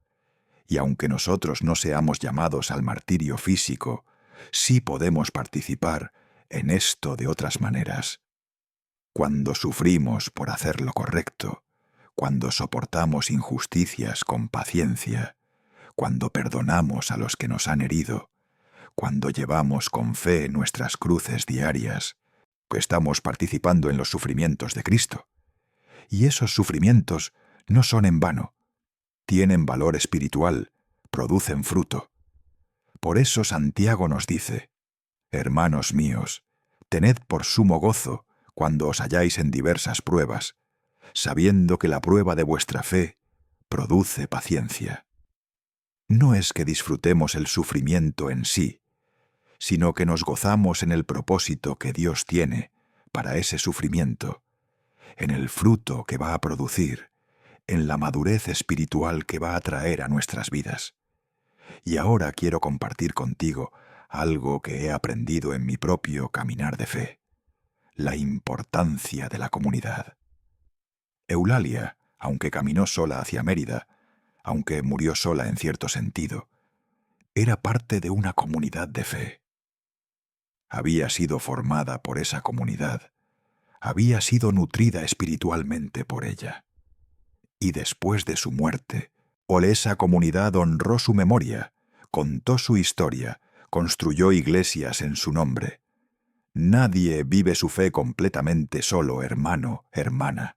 Y aunque nosotros no seamos llamados al martirio físico, sí podemos participar en esto de otras maneras. Cuando sufrimos por hacer lo correcto, cuando soportamos injusticias con paciencia, cuando perdonamos a los que nos han herido, cuando llevamos con fe nuestras cruces diarias, estamos participando en los sufrimientos de Cristo. Y esos sufrimientos no son en vano, tienen valor espiritual, producen fruto. Por eso Santiago nos dice: «Hermanos míos, tened por sumo gozo cuando os halláis en diversas pruebas, sabiendo que la prueba de vuestra fe produce paciencia». No es que disfrutemos el sufrimiento en sí, sino que nos gozamos en el propósito que Dios tiene para ese sufrimiento, en el fruto que va a producir, en la madurez espiritual que va a traer a nuestras vidas. Y ahora quiero compartir contigo algo que he aprendido en mi propio caminar de fe: la importancia de la comunidad. Eulalia, aunque caminó sola hacia Mérida, aunque murió sola en cierto sentido, era parte de una comunidad de fe. Había sido formada por esa comunidad, había sido nutrida espiritualmente por ella. Y después de su muerte, esa comunidad honró su memoria, contó su historia, construyó iglesias en su nombre. Nadie vive su fe completamente solo, hermano, hermana.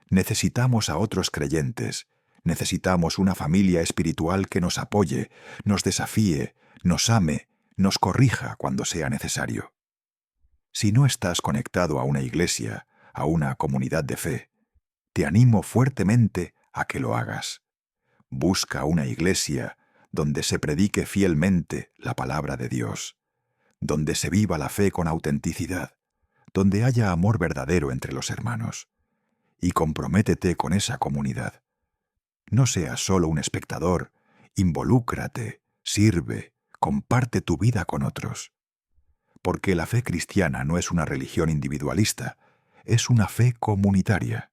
Necesitamos a otros creyentes, necesitamos una familia espiritual que nos apoye, nos desafíe, nos ame, nos corrija cuando sea necesario. Si no estás conectado a una iglesia, a una comunidad de fe, te animo fuertemente a que lo hagas. Busca una iglesia donde se predique fielmente la palabra de Dios, donde se viva la fe con autenticidad, donde haya amor verdadero entre los hermanos. Y comprométete con esa comunidad. No seas solo un espectador, involúcrate, sirve, comparte tu vida con otros. Porque la fe cristiana no es una religión individualista, es una fe comunitaria.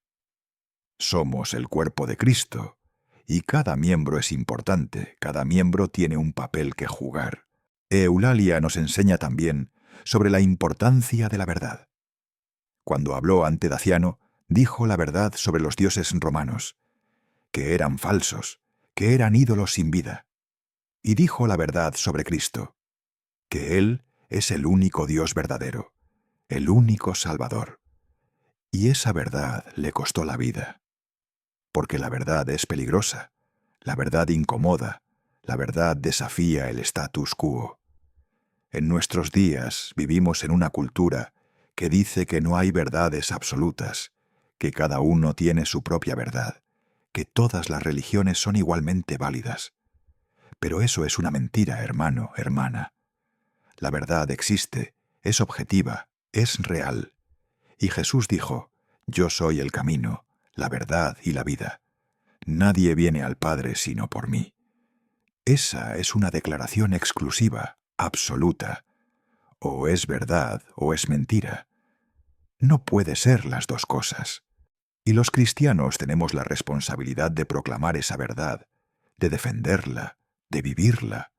Somos el cuerpo de Cristo, y cada miembro es importante, cada miembro tiene un papel que jugar. Eulalia nos enseña también sobre la importancia de la verdad. Cuando habló ante Daciano, dijo la verdad sobre los dioses romanos, que eran falsos, que eran ídolos sin vida. Y dijo la verdad sobre Cristo, que Él es el único Dios verdadero, el único Salvador. Y esa verdad le costó la vida. Porque la verdad es peligrosa, la verdad incomoda, la verdad desafía el status quo. En nuestros días vivimos en una cultura que dice que no hay verdades absolutas, que cada uno tiene su propia verdad, que todas las religiones son igualmente válidas. Pero eso es una mentira, hermano, hermana. La verdad existe, es objetiva, es real. Y Jesús dijo, «Yo soy el camino, la verdad y la vida. Nadie viene al Padre sino por mí». Esa es una declaración exclusiva, absoluta. O es verdad o es mentira. No puede ser las dos cosas. Y los cristianos tenemos la responsabilidad de proclamar esa verdad, de defenderla, de vivirla.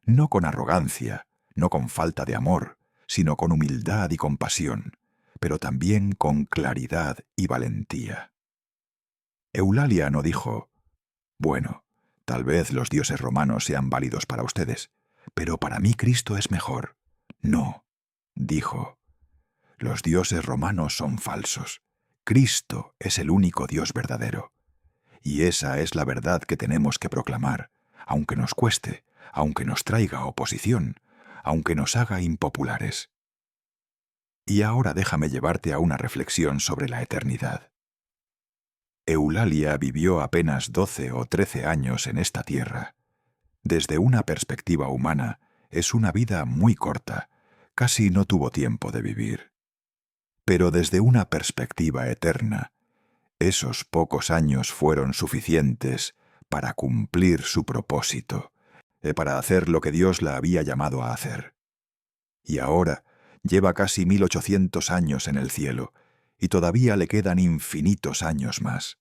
No con arrogancia, no con falta de amor, sino con humildad y compasión, pero también con claridad y valentía. Eulalia no dijo, «Bueno, tal vez los dioses romanos sean válidos para ustedes, pero para mí Cristo es mejor». No, dijo, «Los dioses romanos son falsos. Cristo es el único Dios verdadero. Y esa es la verdad que tenemos que proclamar, aunque nos cueste, aunque nos traiga oposición, aunque nos haga impopulares». Y ahora déjame llevarte a una reflexión sobre la eternidad. Eulalia vivió apenas 12 o 13 años en esta tierra. Desde una perspectiva humana, es una vida muy corta, casi no tuvo tiempo de vivir. Pero desde una perspectiva eterna, esos pocos años fueron suficientes para cumplir su propósito, para hacer lo que Dios la había llamado a hacer. Y ahora lleva casi 1800 años en el cielo, y todavía le quedan infinitos años más.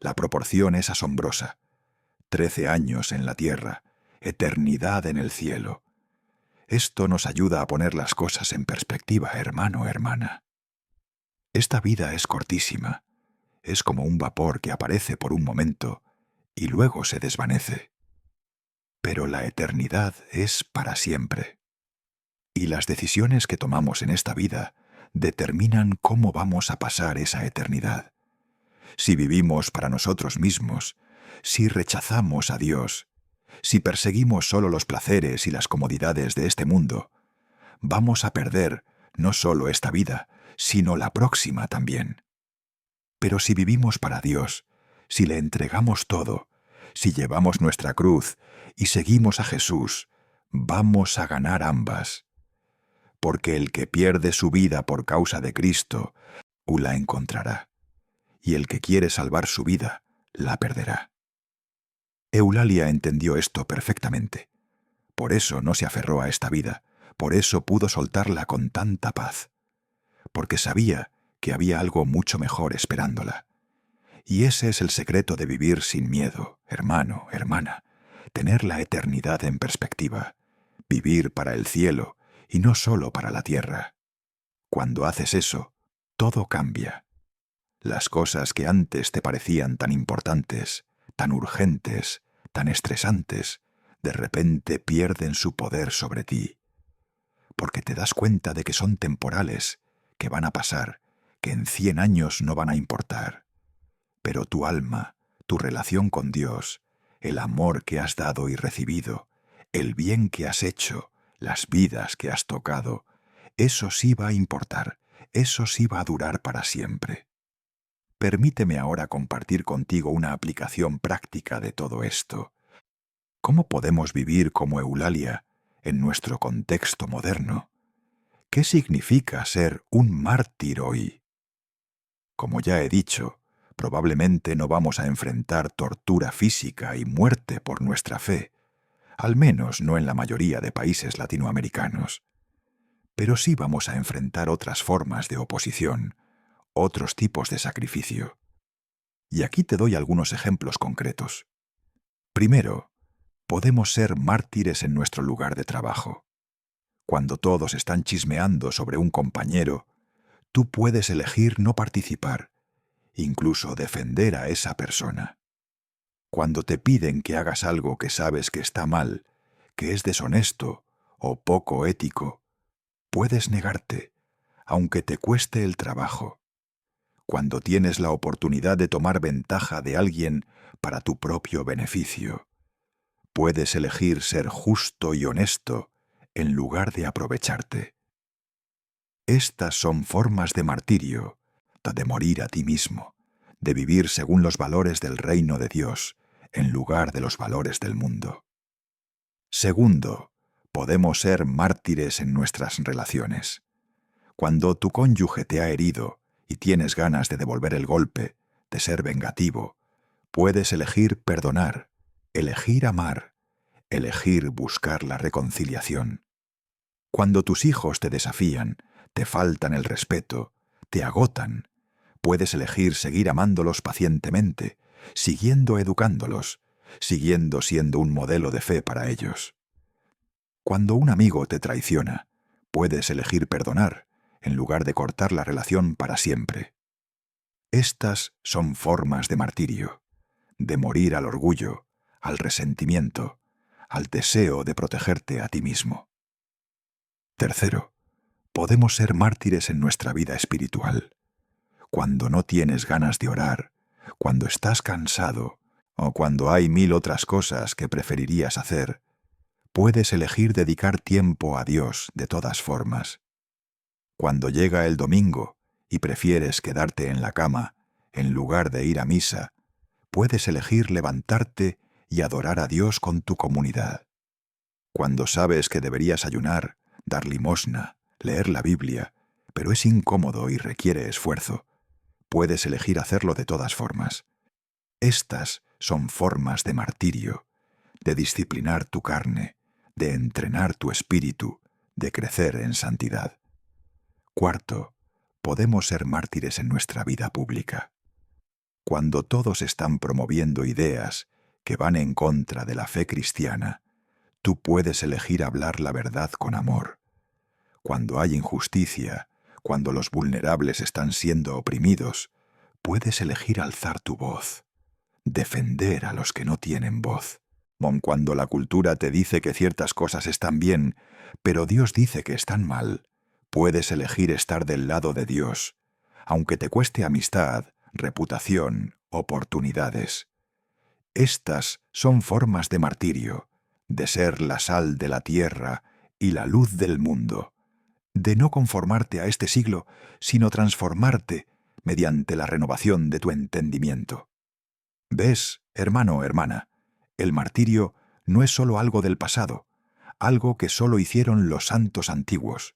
La proporción es asombrosa. 13 años en la tierra, eternidad en el cielo. Esto nos ayuda a poner las cosas en perspectiva, hermano, hermana. Esta vida es cortísima. Es como un vapor que aparece por un momento y luego se desvanece. Pero la eternidad es para siempre. Y las decisiones que tomamos en esta vida determinan cómo vamos a pasar esa eternidad. Si vivimos para nosotros mismos, si rechazamos a Dios, si perseguimos solo los placeres y las comodidades de este mundo, vamos a perder no solo esta vida, sino la próxima también. Pero si vivimos para Dios, si le entregamos todo, si llevamos nuestra cruz y seguimos a Jesús, vamos a ganar ambas. Porque el que pierde su vida por causa de Cristo, la encontrará. Y el que quiere salvar su vida, la perderá. Eulalia entendió esto perfectamente. Por eso no se aferró a esta vida, por eso pudo soltarla con tanta paz. Porque sabía que había algo mucho mejor esperándola. Y ese es el secreto de vivir sin miedo, hermano, hermana, tener la eternidad en perspectiva, vivir para el cielo y no solo para la tierra. Cuando haces eso, todo cambia. Las cosas que antes te parecían tan importantes, tan urgentes, tan estresantes, de repente pierden su poder sobre ti. Porque te das cuenta de que son temporales, que van a pasar, que en 100 años no van a importar. Pero tu alma, tu relación con Dios, el amor que has dado y recibido, el bien que has hecho, las vidas que has tocado, eso sí va a importar, eso sí va a durar para siempre. Permíteme ahora compartir contigo una aplicación práctica de todo esto. ¿Cómo podemos vivir como Eulalia en nuestro contexto moderno? ¿Qué significa ser un mártir hoy? Como ya he dicho, probablemente no vamos a enfrentar tortura física y muerte por nuestra fe. al menos no en la mayoría de países latinoamericanos. Pero sí vamos a enfrentar otras formas de oposición, otros tipos de sacrificio. Y aquí te doy algunos ejemplos concretos. Primero, podemos ser mártires en nuestro lugar de trabajo. Cuando todos están chismeando sobre un compañero, tú puedes elegir no participar, incluso defender a esa persona. Cuando te piden que hagas algo que sabes que está mal, que es deshonesto o poco ético, puedes negarte, aunque te cueste el trabajo. Cuando tienes la oportunidad de tomar ventaja de alguien para tu propio beneficio, puedes elegir ser justo y honesto en lugar de aprovecharte. Estas son formas de martirio, de morir a ti mismo, de vivir según los valores del reino de Dios, en lugar de los valores del mundo. Segundo, podemos ser mártires en nuestras relaciones. Cuando tu cónyuge te ha herido y tienes ganas de devolver el golpe, de ser vengativo, puedes elegir perdonar, elegir amar, elegir buscar la reconciliación. Cuando tus hijos te desafían, te faltan el respeto, te agotan, puedes elegir seguir amándolos pacientemente, siguiendo educándolos, siguiendo siendo un modelo de fe para ellos. Cuando un amigo te traiciona, puedes elegir perdonar, en lugar de cortar la relación para siempre. Estas son formas de martirio, de morir al orgullo, al resentimiento, al deseo de protegerte a ti mismo. Tercero, podemos ser mártires en nuestra vida espiritual. Cuando no tienes ganas de orar, cuando estás cansado o cuando hay 1000 otras cosas que preferirías hacer, puedes elegir dedicar tiempo a Dios de todas formas. Cuando llega el domingo y prefieres quedarte en la cama en lugar de ir a misa, puedes elegir levantarte y adorar a Dios con tu comunidad. Cuando sabes que deberías ayunar, dar limosna, leer la Biblia, pero es incómodo y requiere esfuerzo, puedes elegir hacerlo de todas formas. Estas son formas de martirio, de disciplinar tu carne, de entrenar tu espíritu, de crecer en santidad. Cuarto, podemos ser mártires en nuestra vida pública. Cuando todos están promoviendo ideas que van en contra de la fe cristiana, tú puedes elegir hablar la verdad con amor. Cuando hay injusticia, cuando los vulnerables están siendo oprimidos, puedes elegir alzar tu voz, defender a los que no tienen voz. Cuando la cultura te dice que ciertas cosas están bien, pero Dios dice que están mal, puedes elegir estar del lado de Dios, aunque te cueste amistad, reputación, oportunidades. Estas son formas de martirio, de ser la sal de la tierra y la luz del mundo, de no conformarte a este siglo, sino transformarte mediante la renovación de tu entendimiento. ¿Ves, hermano o hermana? El martirio no es solo algo del pasado, algo que solo hicieron los santos antiguos.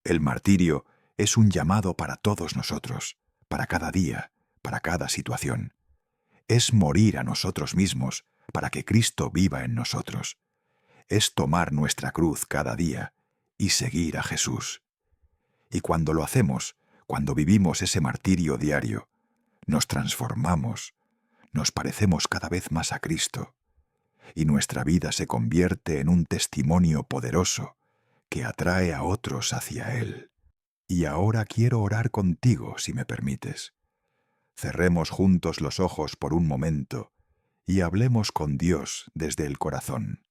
El martirio es un llamado para todos nosotros, para cada día, para cada situación. Es morir a nosotros mismos para que Cristo viva en nosotros. Es tomar nuestra cruz cada día y seguir a Jesús. Y cuando lo hacemos, cuando vivimos ese martirio diario, nos transformamos, nos parecemos cada vez más a Cristo, y nuestra vida se convierte en un testimonio poderoso que atrae a otros hacia Él. Y ahora quiero orar contigo, si me permites. Cerremos juntos los ojos por un momento y hablemos con Dios desde el corazón.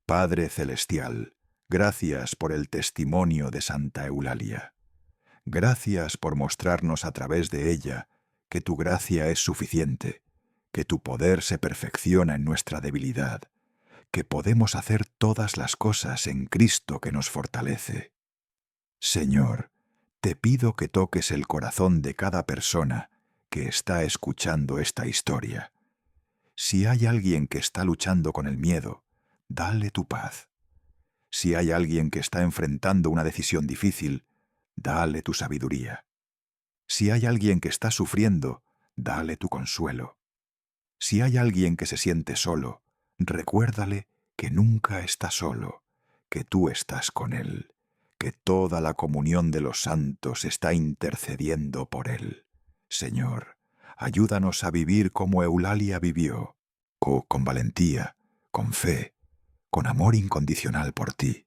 Padre Celestial, gracias por el testimonio de Santa Eulalia. Gracias por mostrarnos a través de ella que tu gracia es suficiente, que tu poder se perfecciona en nuestra debilidad, que podemos hacer todas las cosas en Cristo que nos fortalece. Señor, te pido que toques el corazón de cada persona que está escuchando esta historia. Si hay alguien que está luchando con el miedo, dale tu paz. Si hay alguien que está enfrentando una decisión difícil, dale tu sabiduría. Si hay alguien que está sufriendo, dale tu consuelo. Si hay alguien que se siente solo, recuérdale que nunca está solo, que tú estás con él, que toda la comunión de los santos está intercediendo por él. Señor, ayúdanos a vivir como Eulalia vivió, con valentía, con fe, con amor incondicional por ti.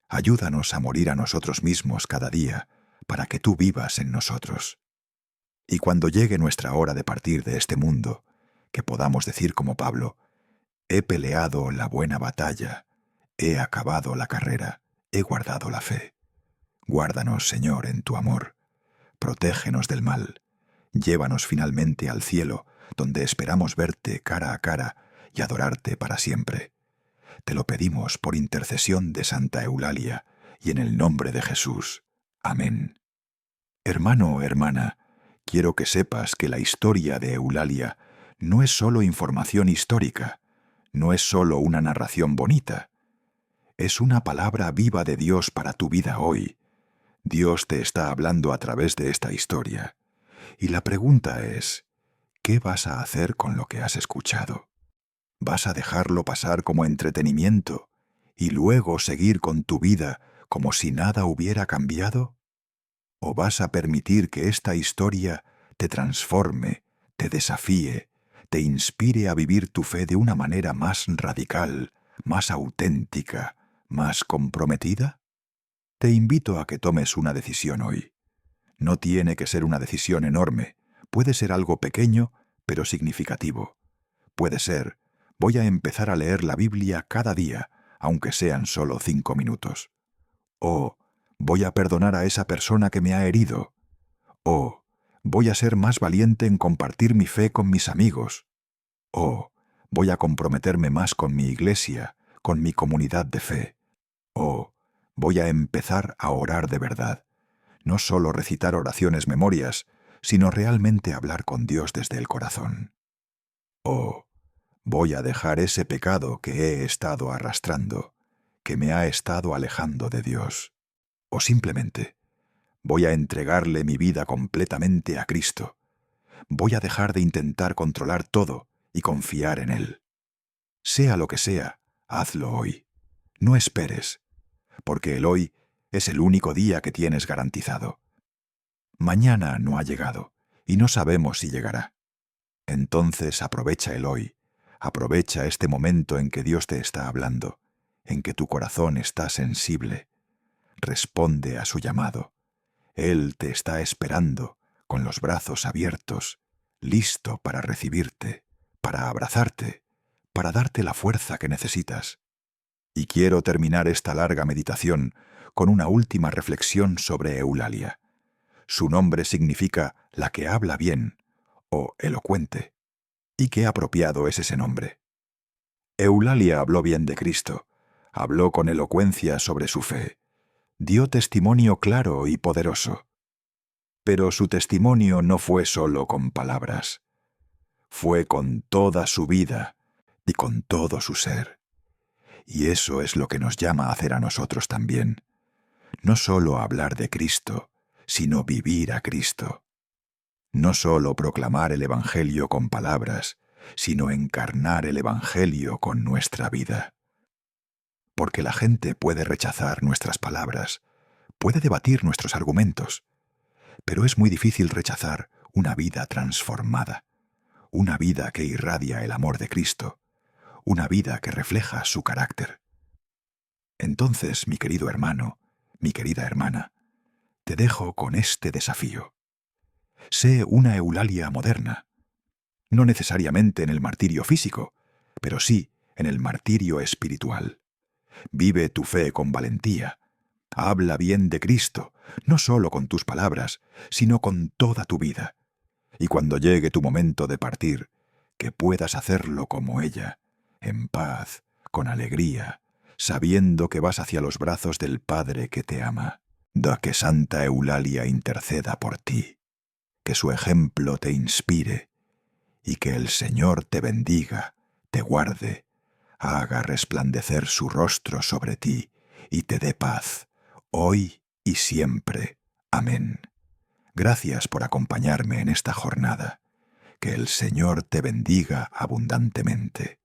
Ayúdanos a morir a nosotros mismos cada día, para que tú vivas en nosotros. Y cuando llegue nuestra hora de partir de este mundo, que podamos decir como Pablo: he peleado la buena batalla, he acabado la carrera, he guardado la fe. Guárdanos, Señor, en tu amor. Protégenos del mal. Llévanos finalmente al cielo, donde esperamos verte cara a cara y adorarte para siempre. Te lo pedimos por intercesión de Santa Eulalia y en el nombre de Jesús. Amén. Hermano o hermana, quiero que sepas que la historia de Eulalia no es solo información histórica, no es solo una narración bonita. Es una palabra viva de Dios para tu vida hoy. Dios te está hablando a través de esta historia. Y la pregunta es: ¿qué vas a hacer con lo que has escuchado? ¿Vas a dejarlo pasar como entretenimiento y luego seguir con tu vida como si nada hubiera cambiado? ¿O vas a permitir que esta historia te transforme, te desafíe, te inspire a vivir tu fe de una manera más radical, más auténtica, más comprometida? Te invito a que tomes una decisión hoy. No tiene que ser una decisión enorme, puede ser algo pequeño, pero significativo. Puede ser: voy a empezar a leer la Biblia cada día, aunque sean solo 5 minutos. O voy a perdonar a esa persona que me ha herido. O voy a ser más valiente en compartir mi fe con mis amigos. O voy a comprometerme más con mi iglesia, con mi comunidad de fe. O voy a empezar a orar de verdad. No solo recitar oraciones memorias, sino realmente hablar con Dios desde el corazón. O voy a dejar ese pecado que he estado arrastrando, que me ha estado alejando de Dios. O simplemente voy a entregarle mi vida completamente a Cristo. Voy a dejar de intentar controlar todo y confiar en Él. Sea lo que sea, hazlo hoy. No esperes, porque el hoy es el único día que tienes garantizado. Mañana no ha llegado y no sabemos si llegará. Entonces aprovecha el hoy, aprovecha este momento en que Dios te está hablando, en que tu corazón está sensible. Responde a su llamado. Él te está esperando, con los brazos abiertos, listo para recibirte, para abrazarte, para darte la fuerza que necesitas. Y quiero terminar esta larga meditación con una última reflexión sobre Eulalia. Su nombre significa la que habla bien, o elocuente. Y qué apropiado es ese nombre. Eulalia habló bien de Cristo, habló con elocuencia sobre su fe, dio testimonio claro y poderoso. Pero su testimonio no fue solo con palabras, fue con toda su vida y con todo su ser. Y eso es lo que nos llama a hacer a nosotros también. No solo hablar de Cristo, sino vivir a Cristo. No solo proclamar el Evangelio con palabras, sino encarnar el Evangelio con nuestra vida. Porque la gente puede rechazar nuestras palabras, puede debatir nuestros argumentos, pero es muy difícil rechazar una vida transformada, una vida que irradia el amor de Cristo, una vida que refleja su carácter. Entonces, mi querido hermano, mi querida hermana, te dejo con este desafío. Sé una Eulalia moderna, no necesariamente en el martirio físico, pero sí en el martirio espiritual. Vive tu fe con valentía. Habla bien de Cristo, no solo con tus palabras, sino con toda tu vida. Y cuando llegue tu momento de partir, que puedas hacerlo como ella, en paz, con alegría, sabiendo que vas hacia los brazos del Padre que te ama. Da que Santa Eulalia interceda por ti, que su ejemplo te inspire, y que el Señor te bendiga, te guarde, haga resplandecer su rostro sobre ti y te dé paz, hoy y siempre. Amén. Gracias por acompañarme en esta jornada. Que el Señor te bendiga abundantemente.